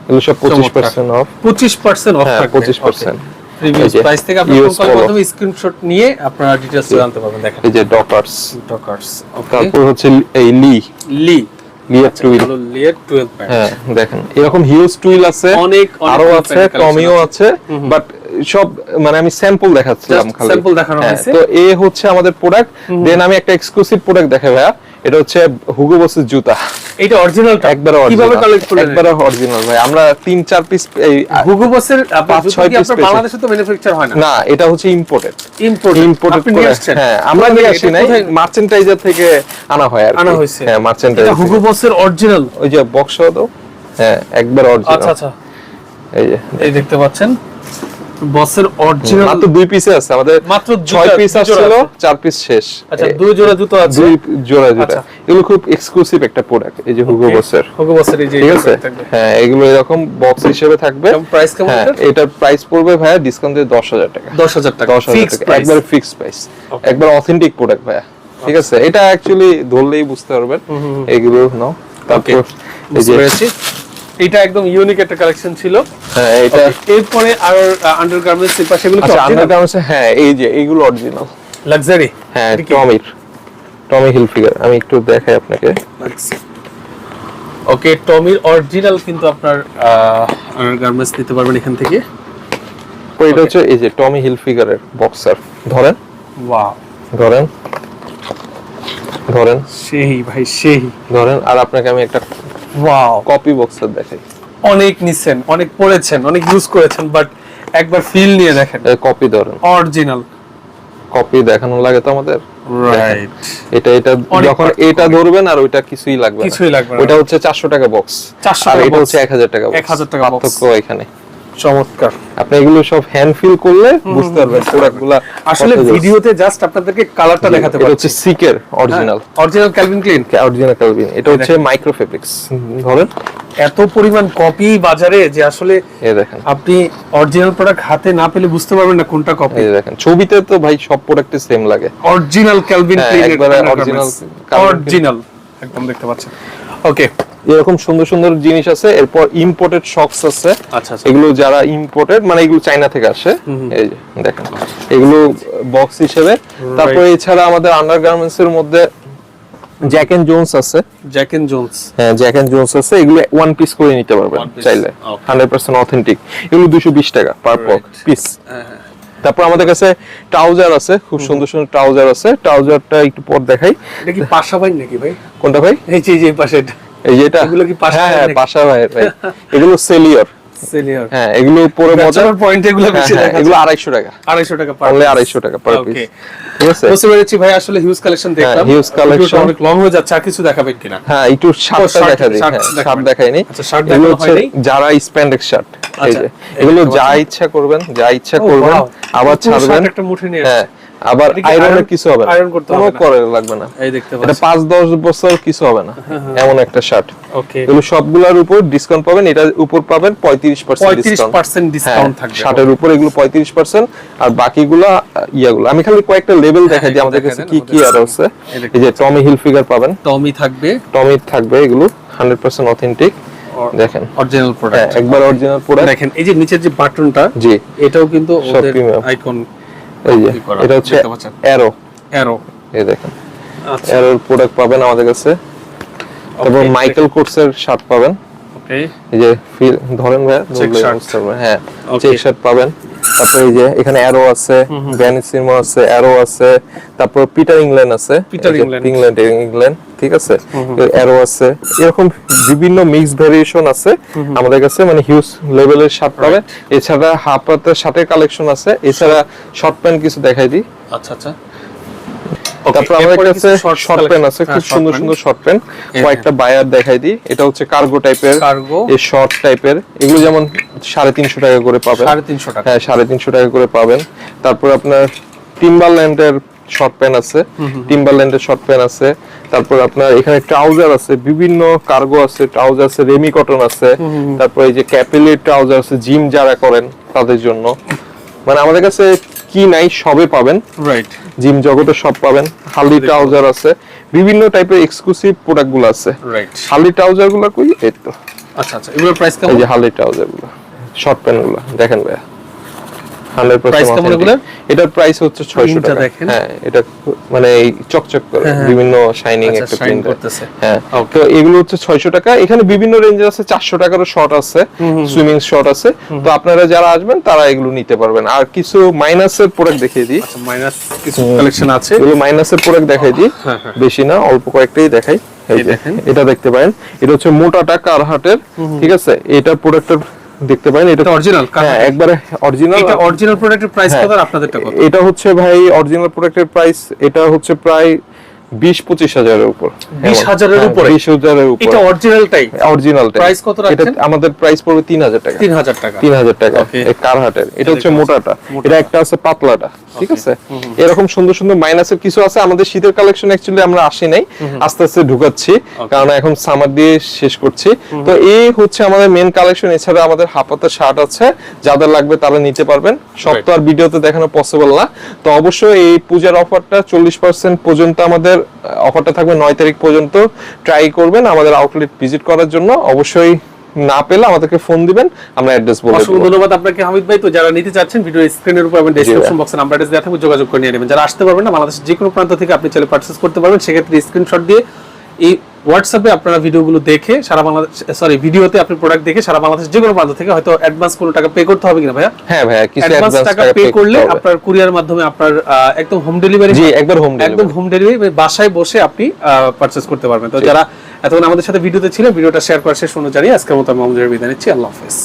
Speaker 1: এগুলো সব 25% অফ,
Speaker 2: 25% অফ
Speaker 1: হ্যাঁ
Speaker 2: থাকবে,
Speaker 1: 25%।
Speaker 2: প্রিভিয়াস
Speaker 1: এই যে
Speaker 2: প্রাইস থেকে আপনি
Speaker 1: US
Speaker 2: কোন
Speaker 1: Polo।
Speaker 2: মাধ্যমে স্ক্রিনশট নিয়ে আপনারা ডিটেইলস জানতে পারবেন। দেখেন
Speaker 1: এই যে ডকার্স,
Speaker 2: ডকার্স, ওকে,
Speaker 1: তারপর হচ্ছে এই লি
Speaker 2: লি
Speaker 1: লিয়ার টুইল,
Speaker 2: হলো লিয়ার 12 প্যান্ট,
Speaker 1: হ্যাঁ দেখেন এরকম হিউজ টুইল আছে,
Speaker 2: অনেক
Speaker 1: আরো
Speaker 2: টুইল
Speaker 1: আছে,
Speaker 2: প্যান্ট
Speaker 1: টমিও আছে, বাট সব মানে আমি স্যাম্পল দেখাচ্ছিলাম
Speaker 2: Just
Speaker 1: খালি,
Speaker 2: sample দেখানো
Speaker 1: হ্যাঁ,
Speaker 2: হয়েছে।
Speaker 1: তো এ হচ্ছে আমাদের প্রোডাক্ট। দেন আমি একটা এক্সক্লুসিভ প্রোডাক্ট দেখাই ভাইয়া, এটা হচ্ছে হুগো বসের জুতা,
Speaker 2: এইটা অরিজিনালটা
Speaker 1: একবারে
Speaker 2: কিভাবে
Speaker 1: অরিজিনাল,
Speaker 2: কালেক্ট করলেন?
Speaker 1: একবারে অরিজিনাল ভাই। আমরা 3-4 পিস এই
Speaker 2: হুগো বসের আপনার
Speaker 1: 5-6 পিস
Speaker 2: আপনার বাংলাদেশে তো ম্যানুফ্যাকচার হয় না,
Speaker 1: না এটা হচ্ছে ইম্পোর্টেড,
Speaker 2: ইম্পোর্টেড
Speaker 1: আপনি
Speaker 2: নিয়ে আসছেন?
Speaker 1: হ্যাঁ আমরা
Speaker 2: কোথা
Speaker 1: নিয়ে
Speaker 2: থেকে?
Speaker 1: আসি
Speaker 2: এটা
Speaker 1: নাই,
Speaker 2: কোথায়?
Speaker 1: মার্চেন্টাইজার থেকে আনা হয় আর কি।
Speaker 2: আনা হয়েছে?
Speaker 1: হ্যাঁ
Speaker 2: এটা
Speaker 1: মার্চেন্টাইজার,
Speaker 2: হুগো বসের অরিজিনাল,
Speaker 1: ওই যে বক্স দাও, হ্যাঁ একবার অরিজিনাল,
Speaker 2: আচ্ছা আচ্ছা,
Speaker 1: এই যে
Speaker 2: এই দেখতে পাচ্ছেন বসের অরিজিনাল
Speaker 1: মাত্র 2 পিসে আছে আমাদের,
Speaker 2: মাত্র
Speaker 1: 6 পিস ছিল, 4 পিস শেষ।
Speaker 2: আচ্ছা, 2 জোড়া জুতো আছে,
Speaker 1: 2 জোড়া জুতো।
Speaker 2: আচ্ছা।
Speaker 1: এগুলো খুব এক্সক্লুসিভ একটা প্রোডাক্ট, এই যে হুগো বসের,
Speaker 2: হুগো বসের এই যে
Speaker 1: ঠিক আছে। হ্যাঁ, এগুলো এরকম বক্স হিসেবে থাকবে।
Speaker 2: প্রাইস কেমন?
Speaker 1: হ্যাঁ, এটার প্রাইস পড়বে ভাইয়া ডিসকাউন্ট দিয়ে 10,000 টাকা।
Speaker 2: 10,000 টাকা
Speaker 1: 10,000 টাকা একবার ফিক্সড প্রাইস, একবার অথেন্টিক প্রোডাক্ট ভাইয়া, ঠিক আছে। এটা অ্যাকচুয়ালি ধরলেই বুঝতে পারবেন এগুলো নাও। তারপর এই যে
Speaker 2: এটা একদম ইউনিক একটা কালেকশন ছিল।
Speaker 1: হ্যাঁ, এটা
Speaker 2: এরপরে আর আন্ডারগার্মেন্টস এর পাশে এগুলো কি
Speaker 1: আচ্ছা,
Speaker 2: অরিজিনাল?
Speaker 1: আন্ডারগার্মেন্টস, হ্যাঁ এই যে এগুলো অরিজিনাল
Speaker 2: লাক্সারি।
Speaker 1: হ্যাঁ, টমি হিলফিগার, আমি একটু দেখাই আপনাকে।
Speaker 2: ওকে, টমির অরিজিনাল কিন্তু আপনার আন্ডারগার্মেন্টস নিতে পারবেন এখান থেকে।
Speaker 1: তো এটা হচ্ছে এই যে টমি হিলফিগারের বক্সার, ধরেন
Speaker 2: ওয়াও,
Speaker 1: ধরেন ধরেন
Speaker 2: সেই ভাই সেই,
Speaker 1: ধরেন। আর আপনাকে আমি একটা
Speaker 2: ওয়াও
Speaker 1: কপি বক্সার দেখাই।
Speaker 2: অনেক নিছেন, অনেক পড়েছেন, অনেক ইউজ করেছেন, বাট একবার ফিল নিয়ে দেখেন।
Speaker 1: কপি ধরেন,
Speaker 2: অরিজিনাল
Speaker 1: কপি দেখানো লাগে তো আমাদের,
Speaker 2: রাইট।
Speaker 1: এটা যখন এটা ধরবেন আর ওইটা কিছুই লাগবে না,
Speaker 2: কিছুই লাগবে না।
Speaker 1: ওইটা হচ্ছে 400 টাকা বক্স,
Speaker 2: 400
Speaker 1: আর
Speaker 2: টাকা
Speaker 1: এটা
Speaker 2: box,
Speaker 1: হচ্ছে 1000 টাকা box।
Speaker 2: 1000 টাকা box।
Speaker 1: পার্থক্য এখানে।
Speaker 2: চমৎকার।
Speaker 1: আপনি এগুলো সব হ্যান্ড ফিল করলে বুঝতে পারবেন প্রোডাক্টগুলো
Speaker 2: আসলে ভিডিওতে জাস্ট আপনাদেরকে কালারটা দেখাতে
Speaker 1: এটা
Speaker 2: পারছি।
Speaker 1: হচ্ছে সিকের original,
Speaker 2: original Calvin Klein,
Speaker 1: original Calvin. এটা হচ্ছে মাইক্রো ফেব্রিক্স, ধরেন
Speaker 2: এত পরিমাণ কপি বাজারে যে আসলে
Speaker 1: এই দেখেন,
Speaker 2: আপনি অরিজিনাল প্রোডাক্ট হাতে না পেলে বুঝতে পারবেন না কোনটা কপি।
Speaker 1: এই দেখেন, ছবিতে তো ভাই সব প্রোডাক্টে সেম লাগে।
Speaker 2: অরিজিনাল ক্যালভিন
Speaker 1: হ্যাঁ,
Speaker 2: ক্লিন,
Speaker 1: একবারে original
Speaker 2: অরিজিনাল একদম দেখতে পাচ্ছেন। ওকে,
Speaker 1: এরকম সুন্দর সুন্দর জিনিস আছে। এরপর ইম্পোর্টেড শক্স আছে।
Speaker 2: আচ্ছা আচ্ছা,
Speaker 1: এগুলো যারা ইম্পোর্টেড, মানে এগুলো চায়না থেকে আসে, এই যে দেখেন এগুলো বক্স হিসেবে। তারপর এছাড়া আমাদের আন্ডারগার্মেন্টস এর মধ্যে জ্যাক এন্ড জোনস আছে।
Speaker 2: জ্যাক এন্ড জোনস,
Speaker 1: হ্যাঁ, জ্যাক এন্ড জোনস আছে। এগুলো ওয়ান পিস করে নিতে পারবেন
Speaker 2: One piece,
Speaker 1: চাইলে,
Speaker 2: okay.
Speaker 1: 100% অথেন্টিক। এগুলো 220 টাকা পার পিস।
Speaker 2: হ্যাঁ।
Speaker 1: তারপর আমাদের কাছে ট্রাউজার আছে, খুব সুন্দর সুন্দর ট্রাউজার আছে। ট্রাউজারটা একটু পর দেখাই।
Speaker 2: এটা কি পাশা ভাই নাকি ভাই?
Speaker 1: কোনটা ভাই?
Speaker 2: এই যে পাশে
Speaker 1: এই যে এটা,
Speaker 2: এগুলো কি পাশা
Speaker 1: হ্যাঁ
Speaker 2: ভাইয়ের
Speaker 1: হ্যাঁ,
Speaker 2: নাকি?
Speaker 1: পাশা ভাইয়ের ভাই। এগুলো সেলিয়র,
Speaker 2: সিনিয়র।
Speaker 1: হ্যাঁ এগুলো পরে মজা।
Speaker 2: ব্যাচেলর পয়েন্ট এগুলো বেশি
Speaker 1: হ্যাঁ,
Speaker 2: দেখা
Speaker 1: এগুলো
Speaker 2: যায়।
Speaker 1: 250 টাকা,
Speaker 2: 250 টাকা পার,
Speaker 1: অনলি 250 টাকা পার পিস,
Speaker 2: ওকে।
Speaker 1: ঠিক আছে।
Speaker 2: বুঝতে পেরেছি ভাই, আসলে হিউজ কালেকশন দেখলাম।
Speaker 1: huge collection।
Speaker 2: ভিডিওটা অনেক লং হয়ে যাচ্ছে, আর কিছু দেখাবেন কিনা?
Speaker 1: হ্যাঁ, একটু শার্টটা
Speaker 2: শার্ট,
Speaker 1: দেখা দিই।
Speaker 2: শার্ট
Speaker 1: হ্যাঁ,
Speaker 2: দেখাবেন।
Speaker 1: শার্ট দেখাইনি।
Speaker 2: আচ্ছা, শার্ট
Speaker 1: এগুলো
Speaker 2: দেখানো
Speaker 1: হচ্ছে
Speaker 2: হয়নি।
Speaker 1: যারা স্প্যান্ডেক্স শার্ট, এই
Speaker 2: আচ্ছা,
Speaker 1: যে এগুলো
Speaker 2: দেখতে
Speaker 1: যা
Speaker 2: পাচ্ছেন।
Speaker 1: ইচ্ছা করবেন, যা ইচ্ছা
Speaker 2: ও,
Speaker 1: করবেন,
Speaker 2: wow।
Speaker 1: আবার
Speaker 2: পুরো
Speaker 1: ছাড়বেন।
Speaker 2: শার্ট একটা মুঠে নিয়ে
Speaker 1: হ্যাঁ, আবার
Speaker 2: এটা কি
Speaker 1: আয়রনের
Speaker 2: iron-
Speaker 1: কিছু হবে না,
Speaker 2: iron করতে
Speaker 1: কোনো
Speaker 2: হবে না?
Speaker 1: করে লাগবে না।
Speaker 2: এই দেখতে
Speaker 1: এটা
Speaker 2: পাচ্ছেন।
Speaker 1: 5-10 বছর কিছু হবে না, এমন একটা শার্ট।
Speaker 2: ওকে,
Speaker 1: এগুলো সবগুলোর উপর ডিসকাউন্ট পাবেন। এটার উপর পাবেন 35% ডিসকাউন্ট।
Speaker 2: 35% ডিসকাউন্ট থাকবে।
Speaker 1: শার্টের উপর এগুলো 35%, আর বাকিগুলো ইয়াগুলো আমি খালি কয়েকটা লেভেল দেখাই দিই আমাদের কাছে কি কি আর আছে। এই যে টমি হিলফিগার পাবেন,
Speaker 2: টমি থাকবে,
Speaker 1: টমি থাকবে, এগুলো 100% অথেন্টিক। দেখেন,
Speaker 2: অরিজিনাল
Speaker 1: হ্যাঁ,
Speaker 2: প্রোডাক্ট।
Speaker 1: একবার অরিজিনাল প্রোডাক্ট।
Speaker 2: দেখেন এই যে নিচের যে বাটনটা,
Speaker 1: জি,
Speaker 2: এটাও কিন্তু
Speaker 1: সব
Speaker 2: ওদের
Speaker 1: premium।
Speaker 2: আইকন।
Speaker 1: এই যে এটা হচ্ছে অ্যারো,
Speaker 2: অ্যারো,
Speaker 1: এই দেখেন
Speaker 2: আচ্ছা,
Speaker 1: অ্যারোর প্রোডাক্ট পাবেন আমাদের কাছে। তারপর
Speaker 2: Okay,
Speaker 1: মাইকেল কোটসের শার্ট পাবেন,
Speaker 2: ওকে,
Speaker 1: এই যে ধরেন ভাইয়া,
Speaker 2: Check
Speaker 1: ধরলেই
Speaker 2: shirt।
Speaker 1: বুঝতে পারবেন। হ্যাঁ,
Speaker 2: Okay।
Speaker 1: চেক শার্ট পাবেন। তারপর এই যে এখানে অ্যারো আছে, ভ্যানিসিমো আছে, অ্যারো আছে। তারপর পিটার ইংল্যান্ড আছে,
Speaker 2: পিটার
Speaker 1: এই যে ইংল্যান্ড, ঠিক আছে। অ্যারো আছে, এরকম বিভিন্ন মিক্স ভেরিয়েশন আছে আমাদের কাছে, মানে হিউজ লেভেলের শার্ট পাবেন। এছাড়া হাফ হাতের শার্টের কালেকশন আছে। এছাড়া শর্ট প্যান্ট কিছু দেখাই দিই।
Speaker 2: আচ্ছা আচ্ছা।
Speaker 1: তারপর আমাদের কাছে শর্ট প্যান্ট আছে, খুব সুন্দর সুন্দর শর্ট প্যান্ট। কয়েকটা বায়ার দেখাই দিই। এটা হচ্ছে কার্গো টাইপের,
Speaker 2: কার্গো,
Speaker 1: এই শর্ট টাইপের। এগুলো যেমন 350 টাকা করে পাবেন।
Speaker 2: 350 টাকা।
Speaker 1: হ্যাঁ, 350 টাকা করে পাবেন। তারপর আপনার টিম্বারল্যান্ডের শর্ট প্যান্ট আছে, টিম্বারল্যান্ডের শর্ট প্যান্ট আছে। তারপর আপনার এখানে ট্রাউজার আছে, বিভিন্ন কার্গো আছে, ট্রাউজার আছে, রেমি কটন আছে। তারপর এই যে ক্যাপিলের ট্রাউজার আছে, জিম যারা করেন তাদের জন্য। মানে আমাদের কাছে কি নাই সবে পাবেন,
Speaker 2: রাইট।
Speaker 1: জিম জগতে সব পাবেন। হালি ট্রাউজার আছে, বিভিন্ন টাইপের এক্সক্লুসিভ প্রোডাক্ট গুলো আছে।
Speaker 2: রাইট।
Speaker 1: হালি ট্রাউজার গুলো কই, এই তো,
Speaker 2: আচ্ছা আচ্ছা, এগুলোর প্রাইস
Speaker 1: এই
Speaker 2: কেমন?
Speaker 1: যে হালি ট্রাউজার গুলো, শর্ট প্যান্ট গুলো দেখেন ভাইয়া, 100%
Speaker 2: Price কেমন
Speaker 1: authentic।
Speaker 2: এগুলোর?
Speaker 1: এটার প্রাইস হচ্ছে 600
Speaker 2: প্রিন্টটা
Speaker 1: টাকা।
Speaker 2: দেখেন।
Speaker 1: হ্যাঁ, এটা মানে এই চকচক করে বিভিন্ন শাইনিং
Speaker 2: আচ্ছা,
Speaker 1: একটা
Speaker 2: shine
Speaker 1: প্রিন্ট
Speaker 2: করতেছে।
Speaker 1: হ্যাঁ,
Speaker 2: Okay।
Speaker 1: তো এগুলো হচ্ছে 600 টাকা। এখানে বিভিন্ন রেঞ্জের আছে, 400 টাকারও শর্ট আছে, সুইমিং শর্ট আছে। তো আপনারা যারা আসবেন তারা এগুলো নিতে পারবেন। আর কিছু মাইনাসের প্রোডাক্ট দেখিয়ে দিই।
Speaker 2: আচ্ছা, মাইনাস কিছু কালেকশন আছে।
Speaker 1: এগুলো মাইনাসের প্রোডাক্ট দেখাই দিই,
Speaker 2: হ্যাঁ, হ্যাঁ।
Speaker 1: বেশি না, অল্প কয়েকটাই দেখাই। এই
Speaker 2: এই
Speaker 1: যে,
Speaker 2: দেখেন।
Speaker 1: এটা দেখতে পারেন, এটা হচ্ছে মোটাটা কারহাটের, ঠিক আছে। এটা প্রোডাক্টের দেখতে পারেন, এটা
Speaker 2: এটা অরিজিনাল,
Speaker 1: হ্যাঁ একবারে অরিজিনাল।
Speaker 2: এটা অরিজিনাল প্রোডাক্টের প্রাইস
Speaker 1: হ্যাঁ।
Speaker 2: কত আর আপনাদেরটা কত?
Speaker 1: এটা হচ্ছে ভাই অরিজিনাল প্রোডাক্টের প্রাইস, এটা হচ্ছে প্রায় 20-25 হাজারের উপর।
Speaker 2: 20,000 এর উপরে?
Speaker 1: 20,000 উপর।
Speaker 2: এটা অরিজিনালটাই?
Speaker 1: অরিজিনালটাই।
Speaker 2: প্রাইস কত রাখছেন?
Speaker 1: আমাদের প্রাইস পড়বে 3,000 টাকা।
Speaker 2: 3,000 টাকা।
Speaker 1: 3,000 টাকা। এই কারহাটের। এটা হচ্ছে মোটাটা। এটা একটা আছে পাতলাটা। ঠিক আছে? এরকম সুন্দর সুন্দর মাইনাসের কিছু আছে। আমাদের শীতের কালেকশন অ্যাকচুয়ালি আমরা আসি নাই, আস্তে আস্তে ঢুকাচ্ছি, কারণ এখন সামার দিয়ে শেষ করছি। তো এই হচ্ছে আমাদের মেন কালেকশন। এছাড়া আমাদের হাফাতা শার্ট আছে, যাদের লাগবে তারা নিতে পারবেন। সব তো আর ভিডিওতে দেখানো পসিবল না। তো অবশ্যই এই পূজার অফারটা 40% পর্যন্ত আমাদের অফারটা থাকবে 9 তারিখ পর্যন্ত। ট্রাই করবেন আমাদের আউটলেট ভিজিট করার জন্য। অবশ্যই না পেলে আমাদেরকে ফোন দিবেন, আমরা অ্যাড্রেস বলে দেব।
Speaker 2: অসংখ্য ধন্যবাদ আপনাকে হামিদ ভাই। তো যারা নিতে চাচ্ছেন, ভিডিও স্ক্রিনের উপর এবং ডেসক্রিপশন বক্সে নাম্বার অ্যাড্রেস দেওয়া থাকবে, যোগাযোগ করে নিয়ে নেবেন। যারা আসতে পারবেন না, বাংলাদেশের যে কোনো প্রান্ত থেকে আপনি চাইলে পারচেজ করতে পারবেন। সেক্ষেত্রে স্ক্রিনশট দিয়ে এই হোয়াটসঅ্যাপে আপনারা ভিডিওগুলো দেখে সারা বাংলাদেশ, ভিডিওতে আপনি প্রোডাক্ট দেখে সারা বাংলাদেশ যে কোনো প্রান্ত থেকে, হয়তো অ্যাডভান্স কোনো টাকা পে করতে হবে কিনা ভাইয়া?
Speaker 1: হ্যাঁ ভাইয়া, কিছু
Speaker 2: অ্যাডভান্স টাকা পে করলে আপনার কুরিয়ার মাধ্যমে আপনার একদম হোম ডেলিভারি,
Speaker 1: জি একবার
Speaker 2: হোম ডেলিভারি বাসায় বসে আপনি পারচেজ করতে পারবেন। তো যারা এতক্ষণ আমাদের সাথে ভিডিওতে ছিলেন, ভিডিওটা শেয়ার করার শেষ অনুযায়ী আজকের মতো আমি মামুন জারের বিদায় নিচ্ছি। আল্লাহ হাফেজ।